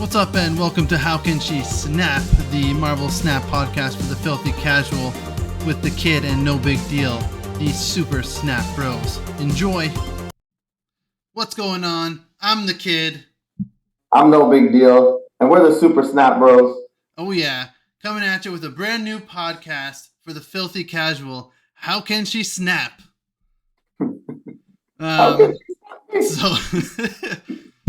What's up, and welcome to How Can She Snap, the Marvel Snap podcast for the filthy casual with the kid and no big deal, the super snap bros. Enjoy. What's going on? I'm the kid. I'm no big deal, and we're the super snap bros. Oh yeah, coming at you with a brand new podcast for the filthy casual. How can she snap? So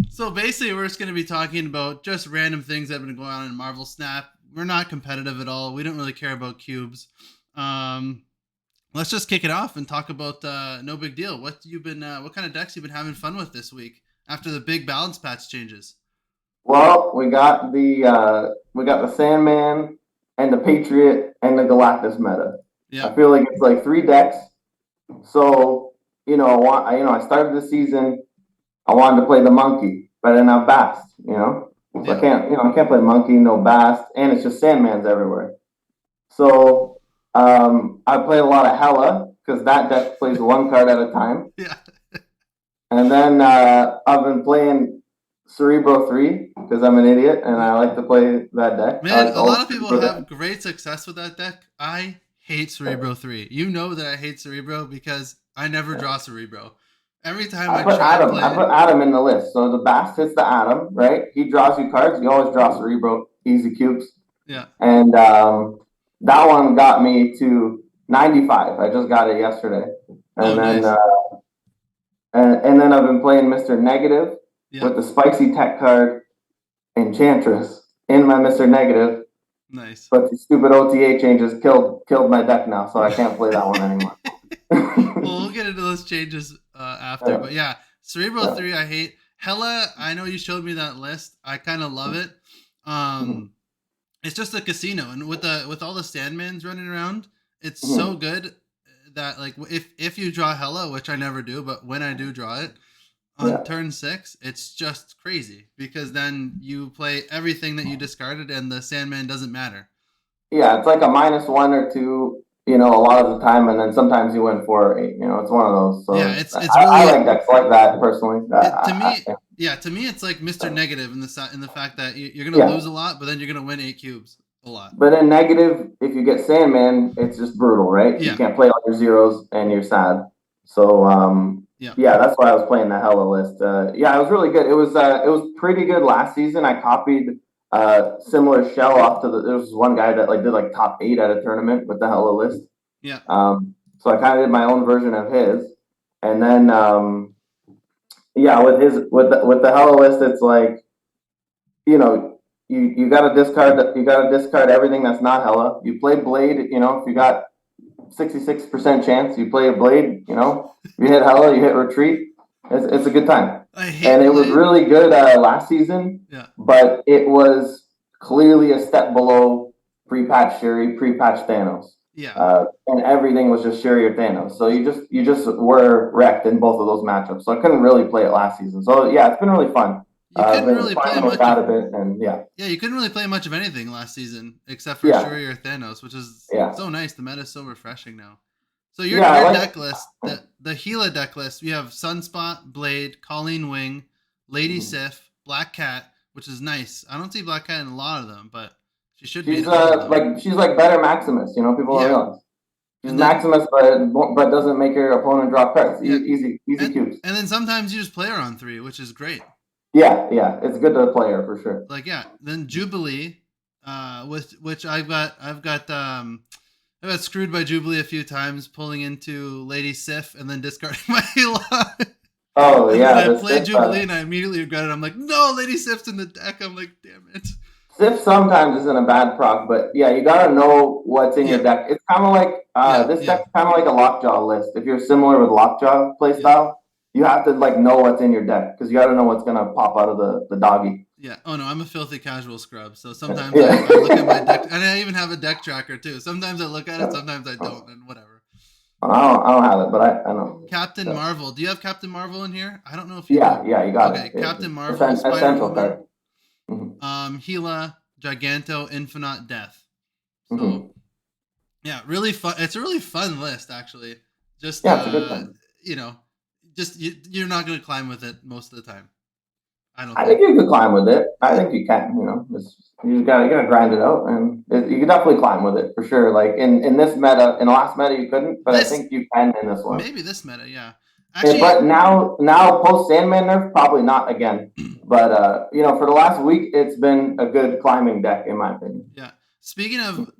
So basically, we're just going to be talking about just random things that have been going on in Marvel Snap. We're not competitive at all. We don't really care about cubes. Let's just kick it off and talk about no big deal. What kind of decks you been having fun with this week after the big balance patch changes? Well, we got the Sandman and the Patriot and the Galactus meta. Yeah. I feel like it's like 3 decks. So I started the season. I wanted to play the Monkey, but I didn't have Bast, So I can't play Monkey, no Bast, and it's just Sandmans everywhere. So I played a lot of Hela, because that deck plays 1 card at a time. Yeah. And then I've been playing Cerebro 3, because I'm an idiot, and I like to play that deck. Man, a lot of people have great success with that deck. I hate Cerebro 3. You know that I hate Cerebro because I never draw Cerebro. Every time I put Adam in the list. So the Bast hits the Adam, right? He draws you cards. You always draw Cerebro, easy cubes. Yeah. And that one got me to 95. I just got it yesterday. And nice. And then I've been playing Mr. Negative with the spicy tech card Enchantress in my Mr. Negative. Nice. But the stupid OTA changes killed my deck now, so I can't play that one anymore. Well, we'll get into those changes after. But yeah, Cerebro 3 I hate. Hela, I know you showed me that list. I kind of love it. It's just a casino, and with all the Sandmans running around, it's so good that like if you draw Hela, which I never do, but when I do draw it on turn 6, it's just crazy because then you play everything that you discarded and the Sandman doesn't matter. Yeah, it's like a -1 or 2. A lot of the time, and then sometimes you win 4 or 8. It's one of those. So yeah, it's really, I like decks like that personally. To me, it's like Mr. Negative in the fact that you're gonna lose a lot, but then you're gonna win 8 cubes a lot. But in Negative, if you get Sandman, it's just brutal, right? Yeah. You can't play all your zeros, and you're sad. So that's why I was playing the Hela list. It was really good. It was pretty good last season. I copied similar shell off to there was one guy that did top 8 at a tournament with the Hela list. Yeah. So I kind of did my own version of his, and then with the Hela list, it's like you got to discard everything that's not Hela. You play Blade. If you got 66% chance, you play a Blade. You hit Hela, you hit Retreat. It's a good time. It was really good last season, but it was clearly a step below pre-patch Shuri, pre-patch Thanos. Yeah. And everything was just Shuri or Thanos. So you just were wrecked in both of those matchups. So I couldn't really play it last season. So yeah, it's been really fun. You couldn't really play much of it, and yeah, you couldn't really play much of anything last season except for Shuri or Thanos, which is so nice. The meta is so refreshing now. So your deck list, the Hela deck list, we have Sunspot, Blade, Colleen Wing, Lady Sif, Black Cat, which is nice. I don't see Black Cat in a lot of them, but she should be. She's like better Maximus. People don't realize. She's Maximus, but doesn't make your opponent draw cards. Easy cubes. And then sometimes you just play her on 3, which is great. Yeah, it's good to play her for sure. Then Jubilee, which I've got screwed by Jubilee a few times, pulling into Lady Sif and then discarding my Hela. Oh yeah, I played Jubilee and I immediately regretted it. I'm like, no, Lady Sif's in the deck. I'm like, damn it. Sif sometimes isn't a bad proc, but yeah, you gotta know what's in your deck. It's kind of like this deck's kind of like a Lockjaw list. If you're similar with Lockjaw playstyle, you have to know what's in your deck because you got to know what's gonna pop out of the doggy. Yeah. Oh no, I'm a filthy casual scrub. So sometimes I look at my deck, and I even have a deck tracker too. Sometimes I look at it, sometimes I don't, and whatever. I don't have it, but I know. Captain Marvel. Do you have Captain Marvel in here? I don't know if you. Yeah, you got it. Okay, Captain Marvel. Essential card. Gila, Giganto, Infinite Death. So yeah, really fun. It's a really fun list actually. Just it's a good time. Just you're not going to climb with it most of the time. don't I think. think you could climb with it. I think you can. You gotta grind it out, and you can definitely climb with it for sure. Like in this meta, in the last meta, you couldn't, but I think you can in this one. Maybe this meta, yeah. Actually, but now post Sandman nerf, probably not again. But for the last week, it's been a good climbing deck in my opinion. Yeah. Speaking of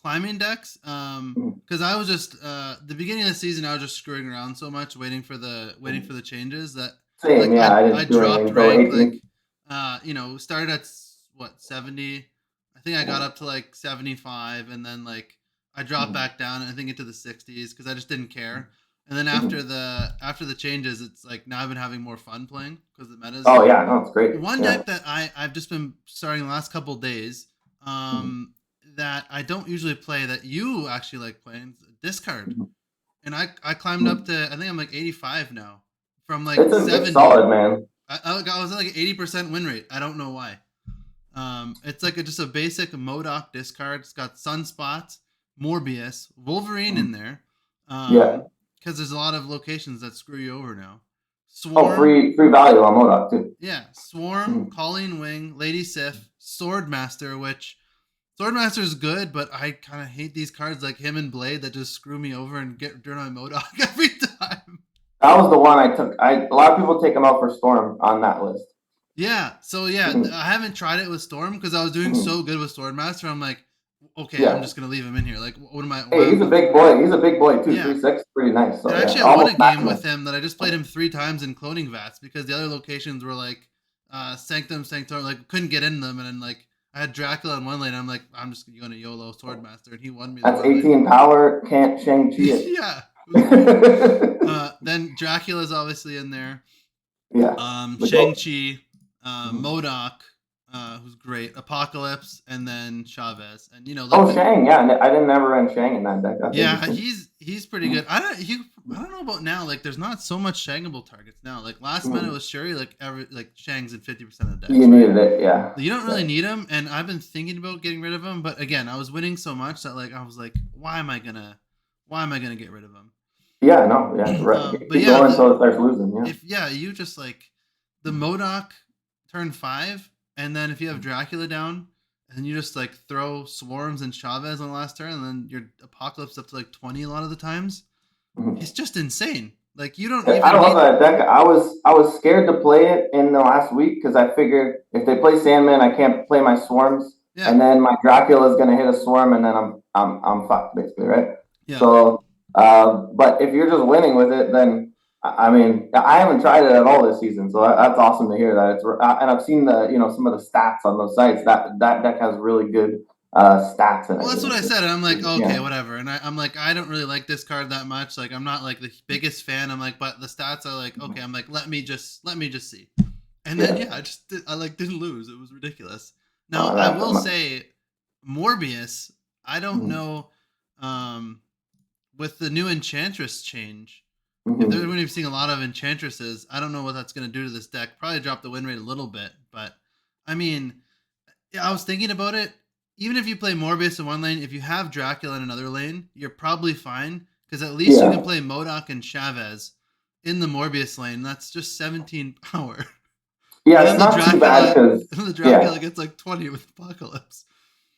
climbing decks, because I was just the beginning of the season, I was just screwing around so much, waiting for the changes that. Same, like, I dropped rank. Started at what 70. I think I got up to like 75, and then like I dropped back down, I think into the 60s because I just didn't care. And then after the changes, it's like now I've been having more fun playing because the meta's. Oh yeah, no, it's great. One deck that I've just been starting the last couple of days, that I don't usually play that you actually like playing, discard. And I climbed up to, I think I'm like 85 now from like 70. It's solid, man. I was at like 80% win rate. I don't know why. It's like just a basic Modok discard. It's got Sunspots, Morbius, Wolverine in there. Because there's a lot of locations that screw you over now. Swarm, free value on Modok too. Yeah, Swarm, Colleen Wing, Lady Sif, Swordmaster, which Swordmaster is good, but I kind of hate these cards like him and Blade that just screw me over and get rid of my Modok every time. That was the one I took. A lot of people take him out for Storm on that list. Yeah, so I haven't tried it with Storm because I was doing so good with Swordmaster. I'm like, okay, I'm just gonna leave him in here. Like, what am I? Hey, he's a big boy. He's a big boy too. 3-6, pretty nice. So, actually, I won a game with him that I just played him 3 times in cloning vats because the other locations were like Sanctum, Sanctorum, like couldn't get in them, and then like I had Dracula in one lane. I'm like, I'm just going to YOLO Swordmaster, and he won me. That's 18 power. Can't Shang-Chi it. Yeah. Then Dracula's obviously in there. Yeah. Shang-Chi, Modok, who's great, Apocalypse, and then Chavez, and Shang, yeah, I didn't ever run Shang in that deck. He's pretty good. I don't know about now. Like, there's not so much Shangable targets now. Like last meta was Shuri, like Shang's in 50% of the decks. You needed it, yeah. You don't really need him, and I've been thinking about getting rid of him, but again, I was winning so much that like I was like, why am I gonna get rid of him? Yeah, no, yeah, right. But going until it starts losing. Yeah. If you just like the Modok turn 5, and then if you have Dracula down, and you just like throw Swarms and Chavez on the last turn, and then your Apocalypse up to like 20 a lot of the times, it's just insane. Like you don't. I love that deck. I was scared to play it in the last week because I figured if they play Sandman, I can't play my Swarms, and then my Dracula is gonna hit a Swarm, and then I'm fucked basically, right? Yeah. So. But if you're just winning with it, then I mean, I haven't tried it at all this season, so that's awesome to hear that it's. And I've seen some of the stats on those sites. That deck has really good stats in it. Well, that's what I said, and I'm like, okay, whatever. And I'm like, I don't really like this card that much. Like, I'm not like the biggest fan. I'm like, but the stats are like, okay. I'm like, let me just see. And then I didn't lose. It was ridiculous. Now I will say, Morbius. I don't know. With the new Enchantress change, if they're going to be seeing a lot of Enchantresses, I don't know what that's going to do to this deck. Probably drop the win rate a little bit, but I mean, I was thinking about it. Even if you play Morbius in one lane, if you have Dracula in another lane, you're probably fine because at least you can play Modok and Chavez in the Morbius lane. That's just 17 power. Yeah, it's not too bad because the Dracula gets like 20 with Apocalypse.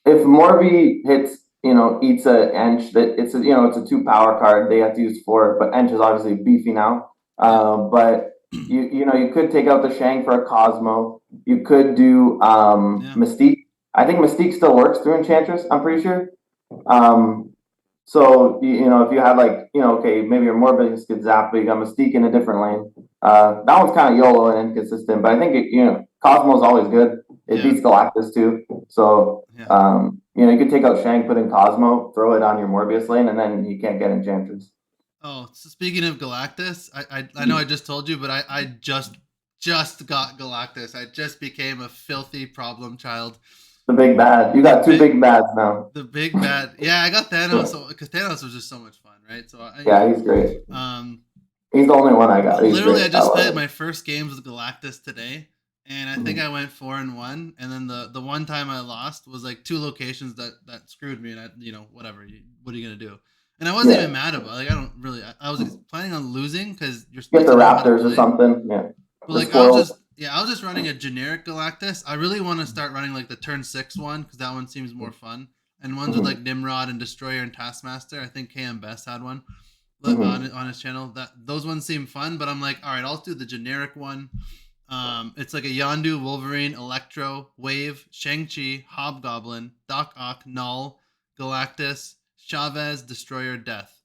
If Morbi hits. Eats a Ench that it's a 2 power card. They have to use 4, but Ench is obviously beefy now. But you could take out the Shang for a Cosmo. You could do Mystique. I think Mystique still works through Enchantress. I'm pretty sure. So if you had maybe your Morbius gets zapped, but you got Mystique in a different lane. That one's kind of YOLO and inconsistent, but I think Cosmo's always good. It beats Galactus too. So you could take out Shang, put in Cosmo, throw it on your Morbius lane, and then you can't get Enchantress. Oh, so speaking of Galactus, I know I just told you, but I just got Galactus. I just became a filthy problem child. The big bad. You got 2 big bads now. The big bad. Yeah, I got Thanos because Thanos was just so much fun, right? So he's great. He's the only one I got. Literally, I just played my first games with Galactus today. And I think I went 4-1, and then the one time I lost was like 2 locations that screwed me, and whatever. What are you gonna do? And I wasn't even mad about it. Like I was planning on losing because you're get the Raptors or something. Yeah. But like I was Yeah, I was just running a generic Galactus. I really want to start running like the turn 6 one because that one seems more fun. And ones with like Nimrod and Destroyer and Taskmaster. I think KM Best had one on his channel. That those ones seem fun, but I'm like, all right, I'll do the generic one. It's like a Yondu, Wolverine, Electro, Wave, Shang-Chi, Hobgoblin, Doc Ock, Null, Galactus, Chavez, Destroyer, Death.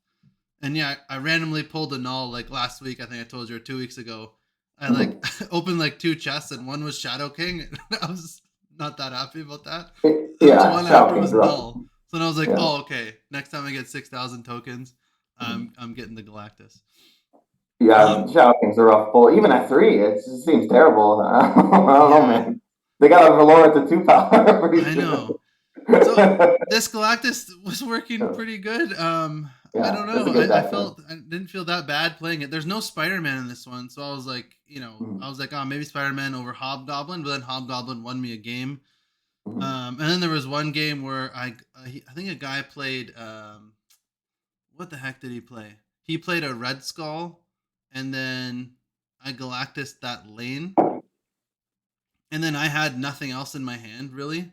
And yeah, I randomly pulled a Null like last week. I think I told you, or 2 weeks ago. I like opened like 2 chests, and one was Shadow King. I was not that happy about that. Yeah, one after was Null. So then I was like, oh, okay. Next time I get 6,000 tokens, I'm getting the Galactus. Yeah, Shadow King's a rough pull. Even at 3, it just seems terrible. I don't know, man. They gotta lower it to 2 power. I know. So this Galactus was working pretty good. I don't know. I didn't feel that bad playing it. There's no Spider-Man in this one, so I was like, I was like, oh, maybe Spider-Man over Hobgoblin, but then Hobgoblin won me a game. And then there was one game where I think a guy played. What the heck did he play? He played a Red Skull, and then I Galactus that lane, and then I had nothing else in my hand really,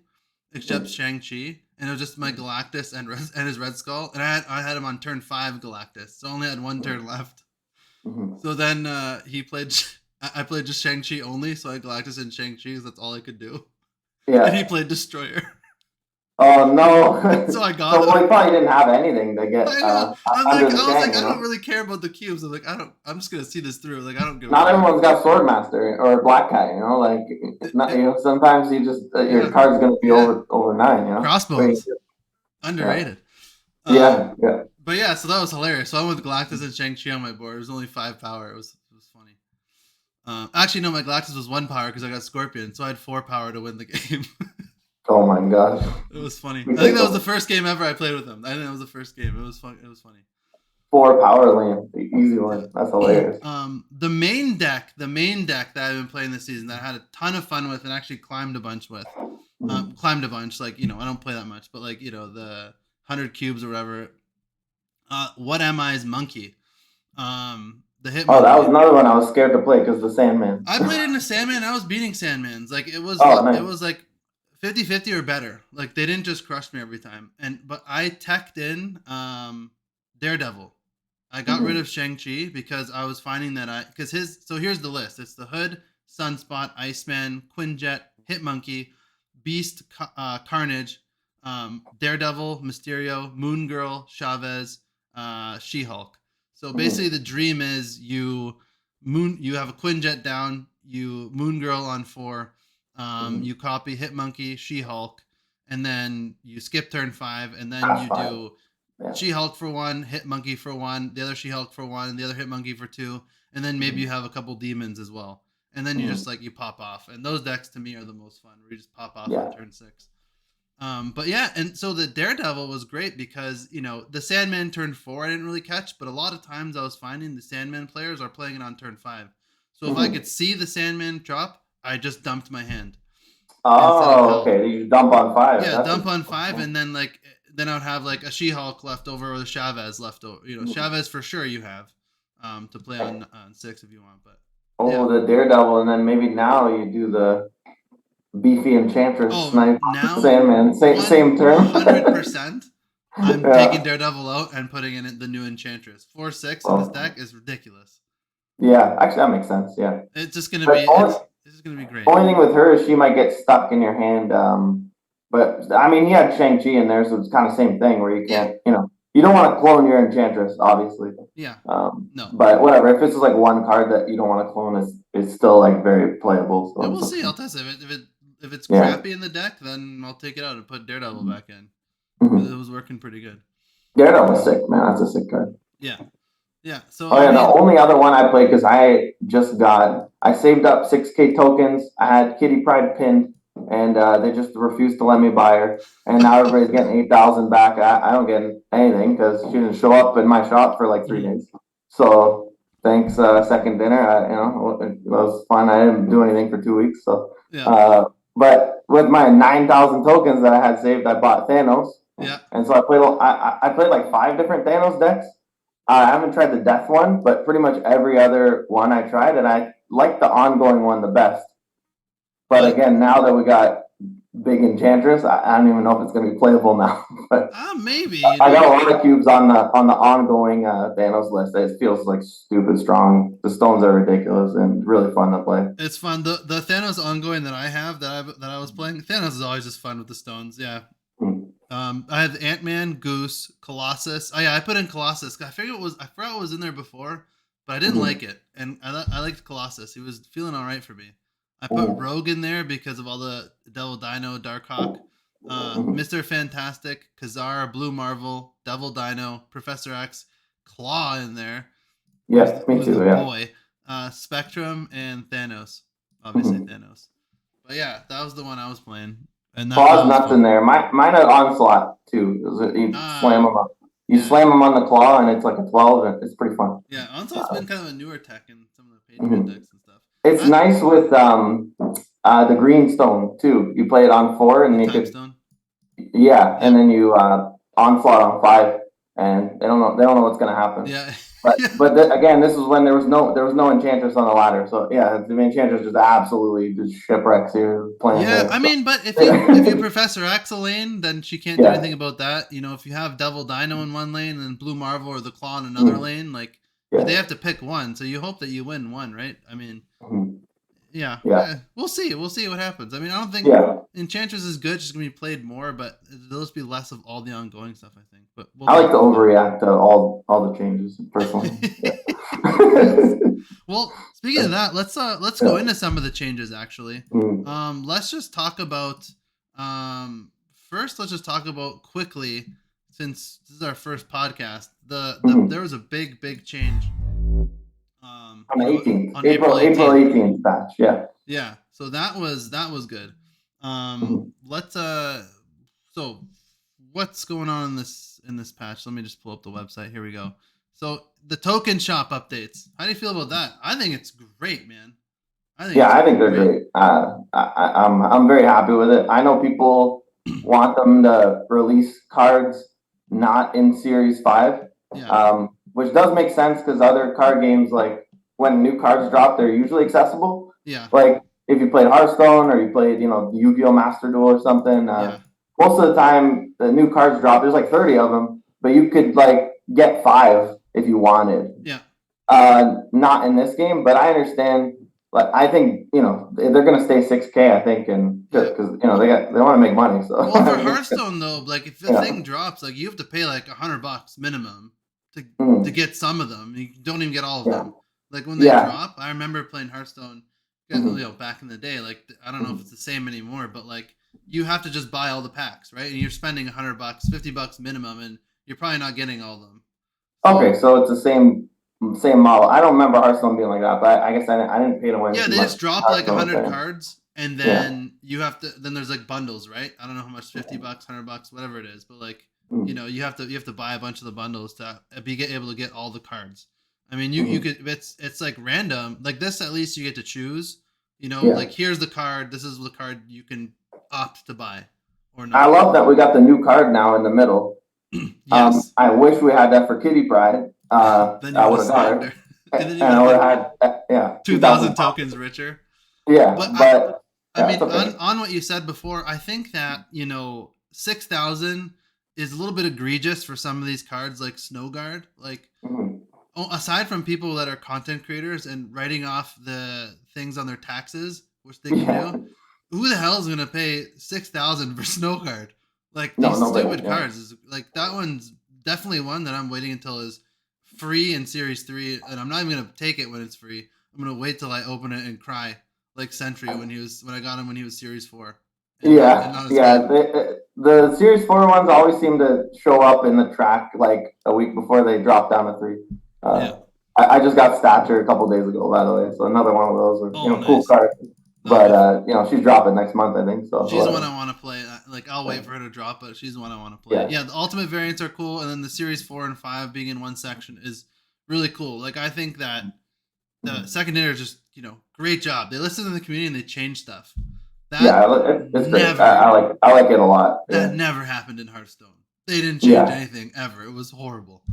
except Shang-Chi, and it was just my Galactus and his Red Skull, and I had him on turn 5 Galactus, so I only had 1 turn left. So then he played. I played just Shang-Chi only, so I had Galactus and Shang-Chi because that's all I could do. Yeah. And he played Destroyer. Oh no! So I got. So he probably didn't have anything to get. I was like, I don't really care about the cubes. I'm like, I'm just gonna see this through. Like, I don't give. Not everyone's got Swordmaster or Black Cat. Like, sometimes you just your card's gonna be over 9. Crossbones, underrated. Yeah. But yeah, so that was hilarious. So I went with Galactus and Shang-Chi on my board. It was only 5 power. It was funny. Actually, no, my Galactus was 1 power because I got Scorpion, so I had 4 power to win the game. Oh my gosh. It was funny. I think that was the first game ever I played with him. I think that was the first game. It was fun. It was funny. 4 power lane, the easy one. That's hilarious. The main deck that I've been playing this season that I had a ton of fun with and actually climbed a bunch with. Climbed a bunch, like, I don't play that much, but like, the 100 cubes or whatever. What Am I's Monkey. The hit. Oh, that was another one I was scared to play because the Sandman. I played in the Sandman. I was beating Sandmans. Like, it was nice. It was like 50-50 or better. Like, they didn't just crush me every time. But I teched in Daredevil. I got rid of Shang-Chi because I was finding that so here's the list. It's the Hood, Sunspot, Iceman, Quinjet, Hitmonkey, Beast, Carnage, Daredevil, Mysterio, Moon Girl, Chavez, She-Hulk. So basically the dream is you have a Quinjet down, you Moon Girl on 4, you copy Hitmonkey, She-Hulk, and then you skip turn 5, and then you do She-Hulk for 1, Hitmonkey for 1, the other She-Hulk for 1, the other Hitmonkey for 2, and then maybe you have a couple demons as well. And then you just you pop off. And those decks to me are the most fun, where you just pop off on turn 6. But yeah, and so the Daredevil was great because, the Sandman turn 4 I didn't really catch, but a lot of times I was finding the Sandman players are playing it on turn 5. So if I could see the Sandman drop, I just dumped my hand. Oh, okay. You dump on 5. Yeah, dump on 5, and then then I would have like a She-Hulk left over or the Chavez left over. Chavez for sure you have to play on 6 if you want, but. The Daredevil, and then maybe now you do the beefy Enchantress snipe Sandman. Same turn. 100%. I'm taking Daredevil out and putting in the new Enchantress. 4/6 in this deck is ridiculous. Yeah, actually that makes sense. Yeah. It's just gonna be. This is gonna be great. Only thing with her is she might get stuck in your hand. But I mean, he had Shang-Chi in there, so it's kind of same thing where you can't, you don't want to clone your Enchantress, obviously. Yeah. No. But whatever. If it's just like one card that you don't want to clone, it's still like very playable. So. Yeah, we'll see. I'll test it. If it's crappy in the deck, then I'll take it out and put Daredevil back in. It was working pretty good. Daredevil was sick, man. That's a sick card. Yeah. Yeah. So. The only other one I played because I saved up 6K tokens. I had Kitty Pryde pinned. And they just refused to let me buy her. And now everybody's getting 8,000 back. I don't get anything because she didn't show up in my shop for like 3 days. So thanks, second dinner. It was fun. I didn't do anything for 2 weeks. So, but with my 9,000 tokens that I had saved, I bought Thanos. Yeah. And so I played like 5 different Thanos decks. I haven't tried the Death one, but pretty much every other one I tried, and I like the ongoing one the best. But again, now that we got big Enchantress, I don't even know if it's going to be playable now. But maybe. I got a lot of cubes on the ongoing Thanos list. It feels like stupid strong. The stones are ridiculous and really fun to play. It's fun. The Thanos ongoing that I have that I was playing. Thanos is always just fun with the stones. Yeah. I had Ant-Man, Goose, Colossus. Oh yeah, I put in Colossus. I forgot what was in there before, but I didn't like it, and I liked Colossus. He was feeling all right for me. I put Rogue in there because of all the Devil Dino, Darkhawk, Mr. Fantastic, Kazar, Blue Marvel, Devil Dino, Professor X, Claw in there. Yes, me too. Yeah. Boy, Spectrum and Thanos, obviously Thanos. But yeah, that was the one I was playing. And Claw's nuts in there. Mine had Onslaught too. You slam them up. You slam them on the claw, and it's like a 12, and it's pretty fun. Yeah, Onslaught's been kind of a newer tech in some of the Patriot decks and stuff. It's nice with the green stone too. You play it on 4, and you could. Stone? Yeah, and then you Onslaught on 5, and they don't know what's gonna happen. Yeah. But again, this is when there was no Enchantress on the ladder. So yeah, the Enchantress just absolutely just shipwrecks here playing. Yeah, I mean, but if you Professor X a lane, then she can't do anything about that. You know, if you have Devil Dino in one lane and Blue Marvel or the Claw in another lane, like they have to pick one. So you hope that you win one, right? I mean, we'll see. We'll see what happens. I mean, I don't think Enchantress is good. She's gonna be played more, but there'll just be less of all the ongoing stuff, I think. But I like to overreact to all the changes personally. Well, speaking of that, let's go into some of the changes actually. Let's just talk about first. Let's just talk about quickly, since this is our first podcast. There was a big change. On the 18th, on April 18th batch. Yeah. Yeah. So that was good. Let's so what's going on in this patch? Let me just pull up the website. Here we go. So the token shop updates. How do you feel about that? I think it's great, man. I think they're great. I'm very happy with it. I know people want them to release cards not in Series 5, which does make sense because other card games, like when new cards drop, they're usually accessible. Yeah. Like if you played Hearthstone or you played, Yu-Gi-Oh! Master Duel or something, most of the time the new cards drop. There's like 30 of them, but you could like get 5 if you wanted. Yeah. Not in this game, but I understand. Like I think they're gonna stay 6K. I think, and because they want to make money. So well, for Hearthstone though, like if the thing drops, like you have to pay like $100 minimum to get some of them. You don't even get all of them. Like when they drop, I remember playing Hearthstone, back in the day. Like I don't know if it's the same anymore, but like you have to just buy all the packs, right? And you're spending $100, $50 minimum, and you're probably not getting all of them. Okay, so it's the same model. I don't remember Hearthstone being like that, but I guess I didn't pay to win. Yeah, they just drop like 100 cards, and then you have to. Then there's like bundles, right? I don't know how much, $50, $100, whatever it is, but like you have to buy a bunch of the bundles to be able to get all the cards. I mean, you could. It's like random. Like this, at least you get to choose. Like here's the card. This is the card you can opt to buy or not. I love that we got the new card now in the middle. Yes. I wish we had that for Kitty Pride. Then I would have got it. And I would have had 2,000 tokens richer. Yeah, but I mean, on what you said before, I think that 6,000 is a little bit egregious for some of these cards, like Snow Guard. Like, aside from people that are content creators and writing off the things on their taxes, which they can do, who the hell is going to pay 6,000 for Snow Guard? Like these stupid cards is like that one's definitely one that I'm waiting until is free in Series 3, and I'm not even gonna take it when it's free. I'm gonna wait till I open it and cry like Sentry when I got him when he was Series 4. The Series 4 ones always seem to show up in the track like a week before they drop down to 3. I just got Stature a couple days ago, by the way, so another one of those nice. Cool card. But she's dropping next month, I think. So she's the one I want to play. Like I'll wait for her to drop, but she's the one I want to play. Yeah, the ultimate variants are cool, and then the Series 4 and 5 being in one section is really cool. Like I think that the second hitter just great job. They listen to the community and they change stuff. It's great. I like it a lot. That never happened in Hearthstone. They didn't change anything ever. It was horrible.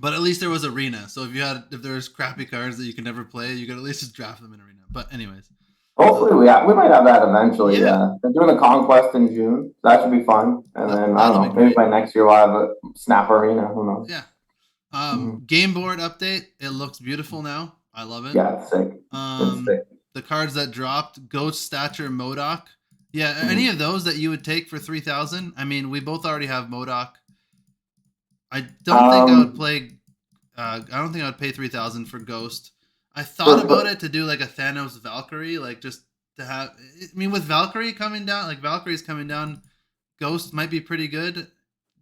But at least there was arena. So if there's crappy cards that you can never play, you could at least just draft them in arena. But anyways. Hopefully we might have that eventually. Yeah. They're doing the conquest in June. That should be fun. And then I don't know, maybe by next year we'll have a Snap Arena. Who knows? Yeah. Game board update. It looks beautiful now. I love it. Yeah, it's sick. It's sick. The cards that dropped: Ghost, Stature, MODOK. Yeah, any of those that you would take for 3,000? I mean, we both already have MODOK. I don't think I would play. I don't think I would pay 3,000 for Ghost. I thought about it to do like a Thanos Valkyrie, like just to have. I mean, with Valkyrie coming down, like Valkyrie's coming down, Ghost might be pretty good,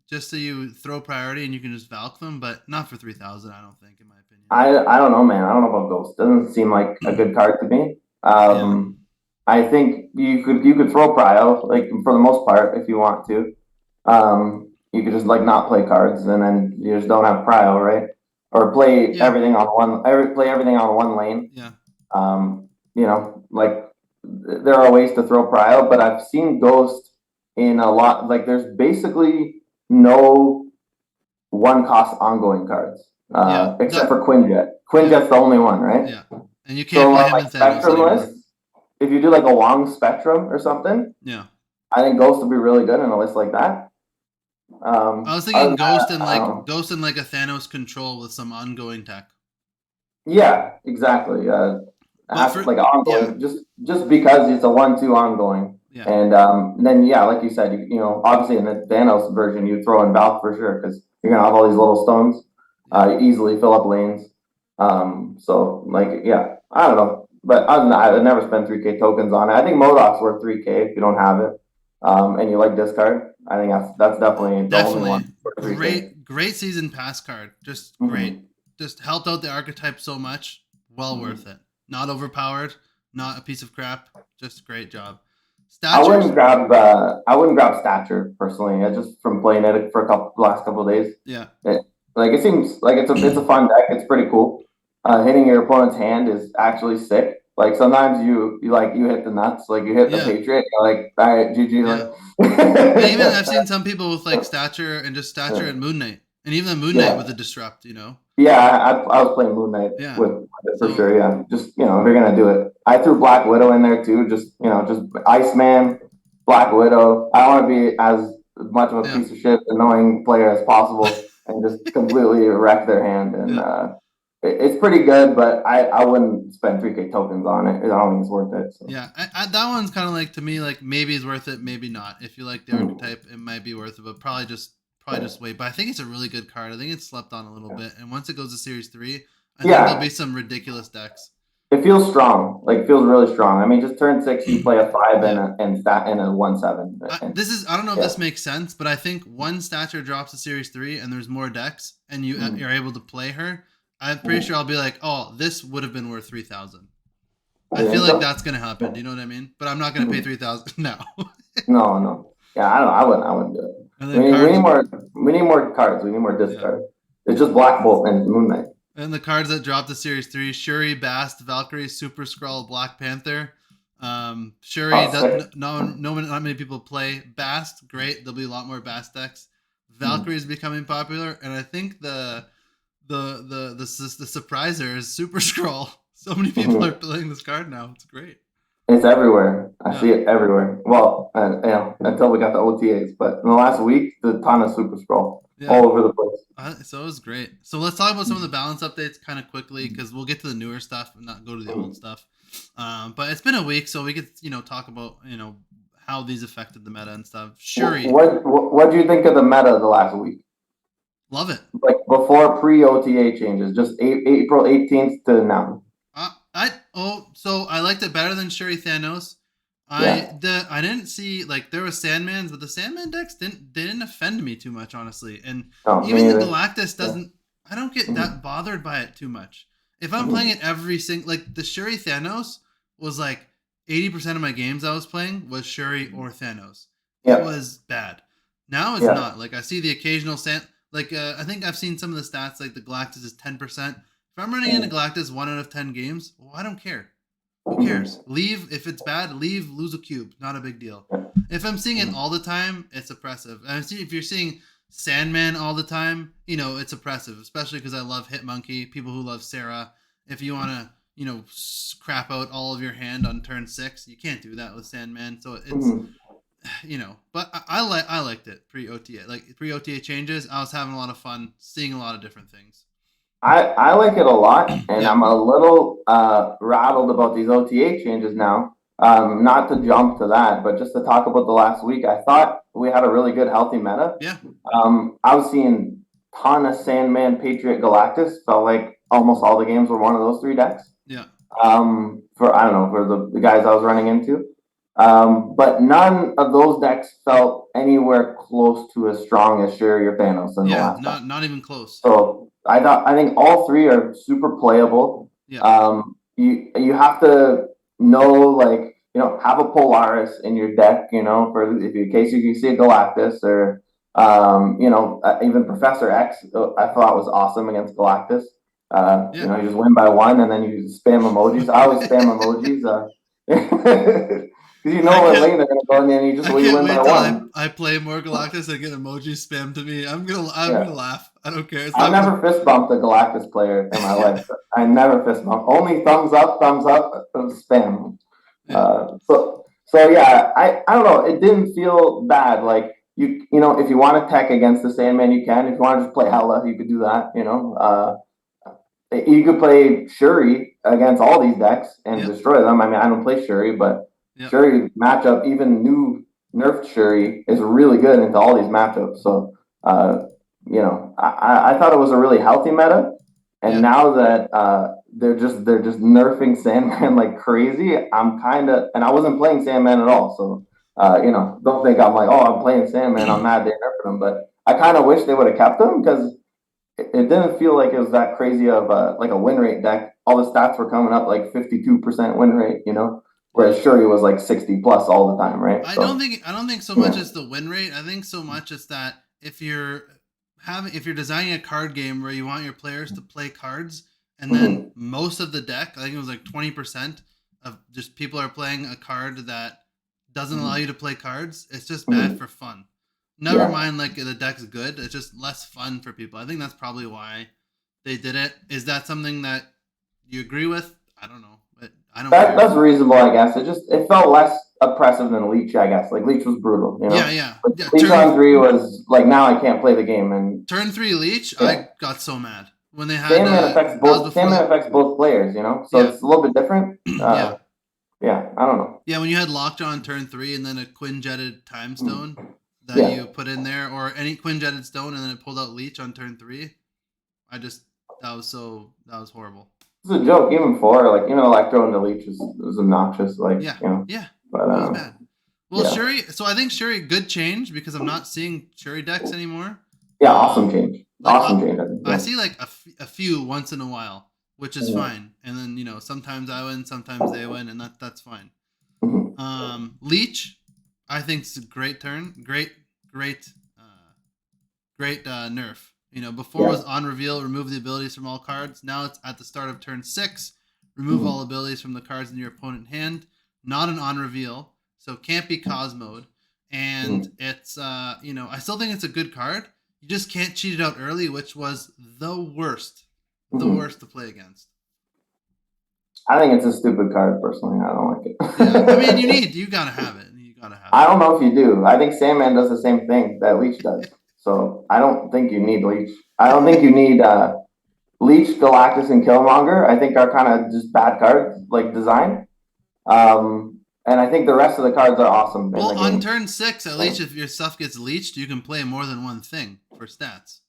just so you throw priority and you can just Valk them, but not for 3,000. I don't think, in my opinion. I don't know, man. I don't know about Ghost. Doesn't seem like a good card to me. I think you could throw prio, like for the most part, if you want to. You could just like not play cards, and then you just don't have prio, right? Or play everything on one lane. Yeah. You know, like there are ways to throw prio, but I've seen Ghost in a lot. Like there's basically no one cost ongoing cards, except for Quinjet. Quinjet's the only one, right? Yeah. And you can't play him in Spectrum list. If you do like a long Spectrum or something, I think Ghost would be really good in a list like that. I was thinking Ghost and like a Thanos control with some ongoing tech. Yeah, exactly. Like ongoing, just because it's a 1/2 ongoing. Yeah. And then like you said, you know, obviously in the Thanos version, you throw in Valk for sure because you're gonna have all these little stones, easily fill up lanes. So like I don't know, but other than that, I would never spend 3K tokens on it. I think MODOK's worth 3K if you don't have it, and you like discard. I think that's definitely the only one. Great season pass card, just great. Just helped out the archetype so much. Well worth it. Not overpowered. Not a piece of crap. Just great job. I wouldn't grab Stature personally. Just from playing it for last couple of days. Yeah. It seems like it's a fun deck. It's pretty cool. Hitting your opponent's hand is actually sick. Like sometimes you hit the nuts, like you hit the Patriot, you're like, all right, GG. Yeah. Even I've seen some people with like Stature and just Stature and Moon Knight, and even the Moon Knight with the Disrupt, you know. Yeah, I was playing Moon Knight with it for sure. Yeah, just if you're gonna do it, I threw Black Widow in there too. Just just Iceman, Black Widow. I want to be as much of a piece of shit, annoying player as possible, and just completely wreck their hand. And it's pretty good, but I wouldn't spend 3K tokens on it. I don't think it's worth it. So. Yeah, that one's kind of like, to me, like maybe it's worth it, maybe not. If you like the archetype, it might be worth it, but probably just wait. But I think it's a really good card. I think it's slept on a little bit, and once it goes to Series 3, I think there'll be some ridiculous decks. It feels strong. Like, feels really strong. I mean, just turn 6, you play a 5 and a 1/7. I don't know if this makes sense, but I think one Stature drops to Series 3, and there's more decks, and you're able to play her. I'm pretty sure I'll be like, oh, this would have been worth 3,000. I feel like that's gonna happen. Do you know what I mean? But I'm not gonna pay 3,000 now. No. Yeah, I don't know. I wouldn't do it. We need more cards. We need more discards. It's just Black Bolt and Moon Knight. And the cards that dropped to Series 3: Shuri, Bast, Valkyrie, Super Skrull, Black Panther. Shuri, not many people play. Bast, great. There'll be a lot more Bast decks. Valkyrie is becoming popular, and I think the surpriser is Super Skrull. So many people are playing this card now. It's great. It's everywhere. I see it everywhere. Well, until we got the OTAs, but in the last week, the ton of Super Skrull all over the place. So it was great. So let's talk about some of the balance updates kind of quickly, because we'll get to the newer stuff and not go to the old stuff. But it's been a week, so we could talk about how these affected the meta and stuff. Shuri, what do you think of the meta the last week? Love it. Like before pre-OTA changes, just April 18th to now. So I liked it better than Shuri Thanos. I didn't see, like, there was Sandmans, but the Sandman decks didn't offend me too much, honestly. And even the Galactus doesn't. I don't get that bothered by it too much. If I'm playing it every single, like the Shuri Thanos was like 80% of my games I was playing was Shuri or Thanos. It was bad. Now it's not. Like, I see the occasional I think I've seen some of the stats, like the Galactus is 10%. If I'm running into Galactus 1 out of 10 games, well, I don't care. Who cares? Leave. If it's bad, leave, lose a cube. Not a big deal. If I'm seeing it all the time, it's oppressive. And if you're seeing Sandman all the time, it's oppressive, especially because I love Hitmonkey. People who love Sarah, if you want to, crap out all of your hand on turn 6, you can't do that with Sandman. So it's, but I liked it pre OTA, like pre OTA changes. I was having a lot of fun seeing a lot of different things. I like it a lot, and I'm a little rattled about these OTA changes now. Not to jump to that, but just to talk about the last week, I thought we had a really good, healthy meta. Yeah. I was seeing ton of Sandman, Patriot, Galactus. Felt like almost all the games were one of those 3 decks. Yeah. For I don't know, for the guys I was running into. But none of those decks felt anywhere close to as strong as Shuri or Thanos in the last deck. Not even close. So I think all 3 are super playable. Yeah. You have to know, like, have a Polaris in your deck, for if in case you can see a Galactus, or even Professor X. I thought was awesome against Galactus. You just win by 1, and then you spam emojis. I always spam emojis. Because what lane they're gonna go in, and you just win by 1. I play more Galactus and get emojis spammed to me. I'm gonna laugh. I don't care. I never fist bumped a Galactus player in my life. I never fist bumped. Only thumbs up, spam. Yeah. So yeah, I don't know. It didn't feel bad. Like if you want to tech against the Sandman, you can. If you want to just play Hela, you could do that. You could play Shuri against all these decks and destroy them. I mean, I don't play Shuri, but Shuri matchup, even new nerfed Shuri, is really good into all these matchups. So, I thought it was a really healthy meta. And now that they're just nerfing Sandman like crazy, I'm kind of, and I wasn't playing Sandman at all. So, don't think I'm like, oh, I'm playing Sandman, I'm mad they nerfed him. But I kind of wish they would have kept him, because it didn't feel like it was that crazy of like a win rate deck. All the stats were coming up like 52% win rate, whereas Shuri was like 60 plus all the time, right? I don't think so much as the win rate. I think so much as that if you're designing a card game where you want your players to play cards, and then most of the deck, I think it was like 20% of just people are playing a card that doesn't allow you to play cards, it's just bad for fun. Never mind, like, the deck's good. It's just less fun for people. I think that's probably why they did it. Is that something that you agree with? I don't know. That's reasonable, I guess. It felt less oppressive than Leech, I guess. Like, Leech was brutal. Yeah. Leech on 3 was like, now I can't play the game. And turn 3 Leech, I got so mad when they had Sandman affects both players. So it's a little bit different. Yeah, I don't know. Yeah, when you had Lockjaw on turn 3 and then a Quinjetted Time Stone that you put in there, or any Quinjetted Stone, and then it pulled out Leech on turn 3, that was horrible. It's a joke, even 4, like, Electro into Leech was obnoxious. Like, but it was bad. Well, Shuri, so I think Shuri, good change, because I'm not seeing Shuri decks anymore. Yeah, awesome change. I see like a few once in a while, which is fine. And then, sometimes I win, sometimes they win, and that's fine. Leech, I think it's a great turn. Great nerf. Before it was on reveal, remove the abilities from all cards. Now it's at the start of turn 6, remove all abilities from the cards in your opponent's hand. Not an on reveal, so can't be Cosmode. And it's, I still think it's a good card. You just can't cheat it out early, which was the worst to play against. I think it's a stupid card, personally. I don't like it. I mean, you gotta have it. I don't know if you do. I think Sandman does the same thing that Leech does. So I don't think you need Leech. I don't think you need Leech, Galactus, and Killmonger. I think are kind of just bad cards, like design. And I think the rest of the cards are awesome. Well, on turn 6, at least if your stuff gets leeched, you can play more than one thing for stats.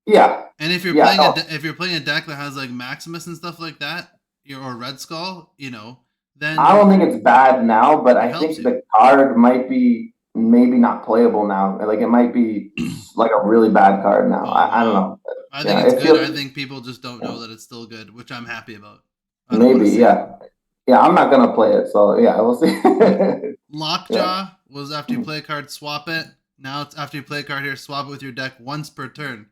Yeah. And if you're playing a deck that has like Maximus and stuff like that, or Red Skull, then I don't think it's bad now, but I think the card might be maybe not playable now. Like, it might be like a really bad card now. I don't know. I think it's good. I think people just don't know that it's still good, which I'm happy about. Maybe, yeah. Yeah, I'm not gonna play it, so yeah, we'll see. Lockjaw was after you play a card, swap it. Now it's after you play a card here, swap it with your deck once per turn.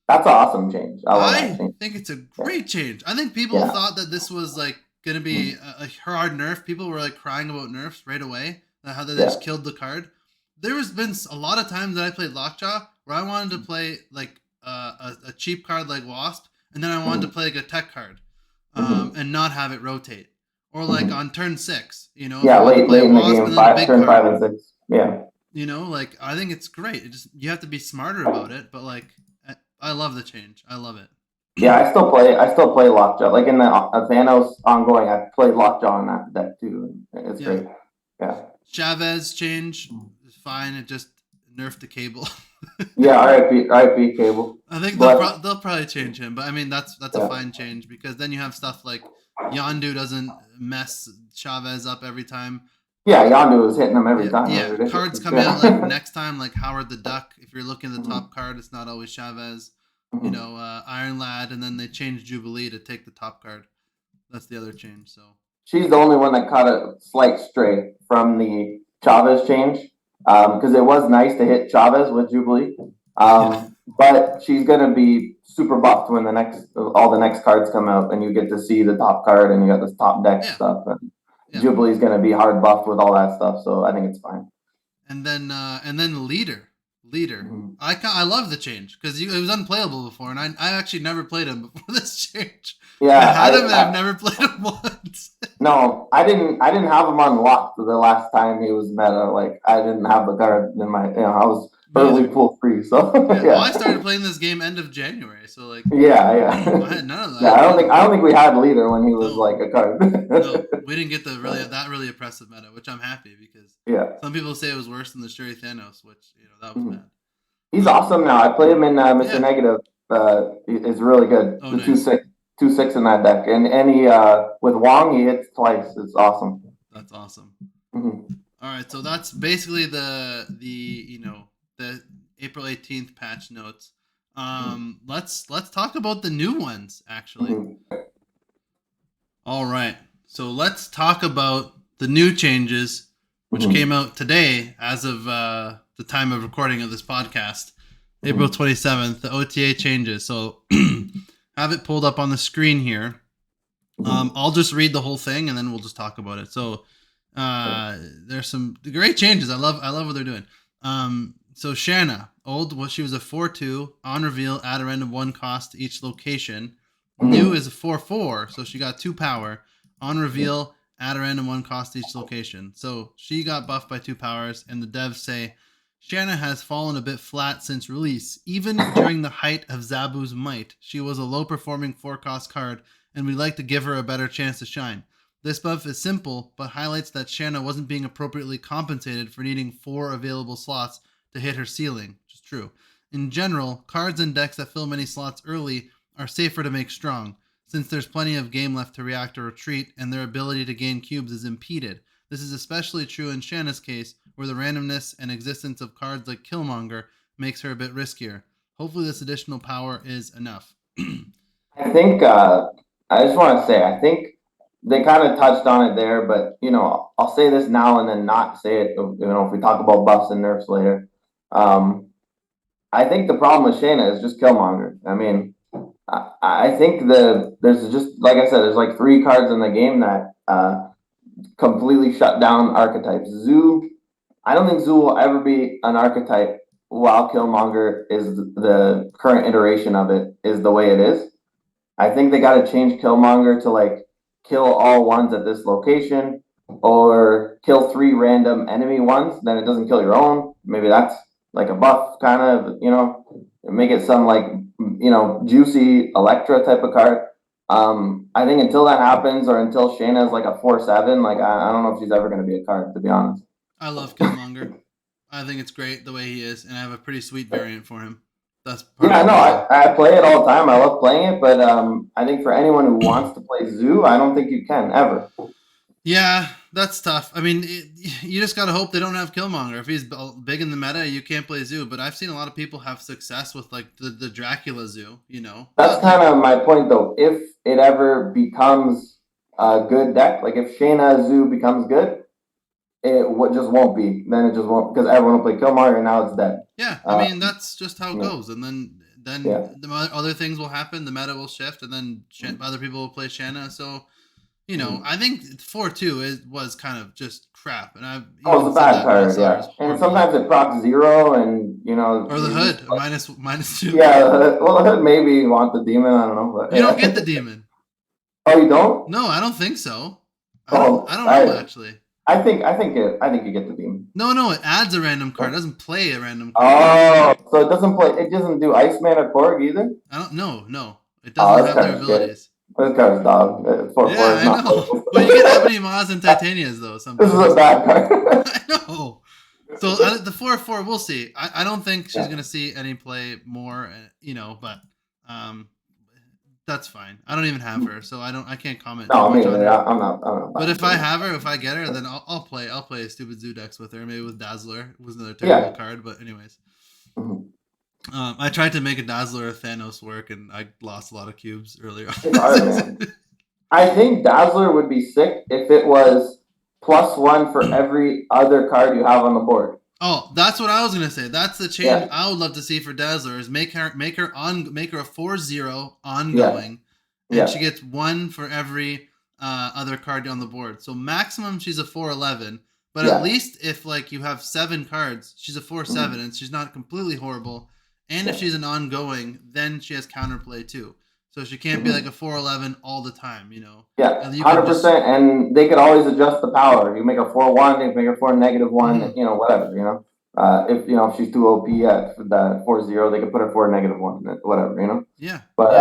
That's an awesome change. I think it's a great change. I think people thought that this was like gonna be a hard nerf. People were like crying about nerfs right away. How they just killed the card. There's been a lot of times that I played Lockjaw where I wanted to play like a cheap card like Wasp, and then I wanted to play like a tech card, and not have it rotate. Or like on turn 6, you know, if I want to play late in the Wasp game, and then a big turn card. 5 and 6. Yeah. You know, like I think it's great. It just you have to be smarter about it, but like I love the change. I love it. Yeah, I still play Lockjaw. Like in the Thanos ongoing, I played Lockjaw in that deck too. It's great. Yeah. Chavez change is fine. It just nerfed the Cable. Yeah, RIP Cable. I think they'll probably change him, but I mean that's a fine change because then you have stuff like Yondu doesn't mess Chavez up every time. Yeah, Yondu was hitting him every time. Yeah, cards come out like next time, like Howard the Duck. If you're looking at the top card, it's not always Chavez. You know, Iron Lad, and then they changed Jubilee to take the top card. That's the other change. So she's the only one that caught a slight stray from the Chavez change, because it was nice to hit Chavez with Jubilee. But she's gonna be super buffed when all the next cards come out, and you get to see the top card, and you got this top deck stuff. And Jubilee's gonna be hard buffed with all that stuff, so I think it's fine. And then leader. I love the change because it was unplayable before, and I actually never played him before this change. Yeah, I had him, and I've never played him once. No, I didn't have him unlocked the last time he was meta. Like I didn't have the card in my, I was early pool free. So well, I started playing this game end of January, so like I had none of that. Yeah, I don't think we had leader when he was like a card. No, we didn't get the really oppressive meta, which I'm happy because some people say it was worse than the Shuri Thanos, which that was bad. He's awesome now. I play him in Mr. Negative. Is really good. Oh, the nice. 2/6 in that deck, and he with Wong he hits twice. It's awesome. That's awesome. All right, so that's basically the April 18th patch notes. Let's talk about the new ones actually. All right, so let's talk about the new changes which came out today as of the time of recording of this podcast, April 27th. The OTA changes. So have it pulled up on the screen here. I'll just read the whole thing and then we'll just talk about it. So there's some great changes. I love what they're doing. So Shanna, she was a 4/2 on reveal, add a random 1 cost to each location. New is a 4/4, so she got 2 power on reveal, add a random 1 cost to each location. So she got buffed by 2 powers, and the devs say Shanna has fallen a bit flat since release. Even during the height of Zabu's might, she was a low-performing 4-cost card, and we'd like to give her a better chance to shine. This buff is simple, but highlights that Shanna wasn't being appropriately compensated for needing 4 available slots to hit her ceiling, which is true. In general, cards and decks that fill many slots early are safer to make strong, since there's plenty of game left to react or retreat, and their ability to gain cubes is impeded. This is especially true in Shanna's case, where the randomness and existence of cards like Killmonger makes her a bit riskier. Hopefully this additional power is enough. I think, I just want to say, I think they kind of touched on it there, but, I'll say this now and then not say it, if we talk about buffs and nerfs later. I think the problem with Shanna is just Killmonger. I mean, I think there's just, like I said, there's like 3 cards in the game that completely shut down archetypes. I don't think Zoo will ever be an archetype while Killmonger is the current iteration of it is the way it is. I think they got to change Killmonger to like kill all ones at this location or kill 3 random enemy ones. Then it doesn't kill your own. Maybe that's like a buff kind of, make it some like, juicy Electra type of card. I think until that happens or until Shayna's like a 4/7, like I don't know if she's ever going to be a card, to be honest. I love Killmonger. I think it's great the way he is, and I have a pretty sweet variant for him. That's I play it all the time. I love playing it, but I think for anyone who wants to play Zoo, I don't think you can ever. Yeah, that's tough. I mean, you just gotta hope they don't have Killmonger. If he's big in the meta, you can't play Zoo. But I've seen a lot of people have success with like the Dracula Zoo. That's kind of my point, though. If it ever becomes a good deck, like if Shayna Zoo becomes good, it just won't be. Then it just won't, because everyone will play Killmonger, and now it's dead. Yeah, I mean that's just how it goes, and then the other things will happen. The meta will shift, and then other people will play Shanna. So you know, I think 4-2 was kind of just crap, and I've Oh, even it's a said bad that when I card, saw it yeah. was And horrible. sometimes it procs 0, and you know, Or the hood, minus 2. Yeah, well, the hood maybe you want the demon. I don't know, but You don't get the demon. Oh, you don't? No, I don't think so. Oh, I don't know actually. I think you get the demon. No, it adds a random card. It doesn't play a random card. Oh, so it doesn't play. It doesn't do Iceman or Korg either. I don't. No. It doesn't have their abilities. This card's dog. 4/4 Yeah, is I not. know. But you get Ebony Moss and Titanias though sometimes. This is a bad card. I know. So the 4/4, we'll see. I don't think she's gonna see any play more, you know, but that's fine. I don't even have her, so I can't comment. No, too much on her. I'm not. But if I have her, if I get her, then I'll play a stupid Zoo Dex with her, maybe with Dazzler. It was another terrible card, but anyways. I tried to make a Dazzler of Thanos work, and I lost a lot of cubes earlier. Man. I think Dazzler would be sick if it was +1 for every other card you have on the board. Oh, that's what I was gonna say. That's the change I would love to see for Dazzler is make her a 4/0 ongoing, and she gets 1 for every other card on the board. So maximum she's a 4/11, but at least if like you have 7 cards, she's a 4/7, and she's not completely horrible. And if she's an ongoing, then she has counterplay too. So she can't be like a 4/11 all the time, you know. Yeah, 100%. And they could always adjust the power. You make a 4/1, they make her 4-1, you know, whatever, you know. If she's too OP at that 4/0, they could put her 4-1, whatever, you know. Yeah. But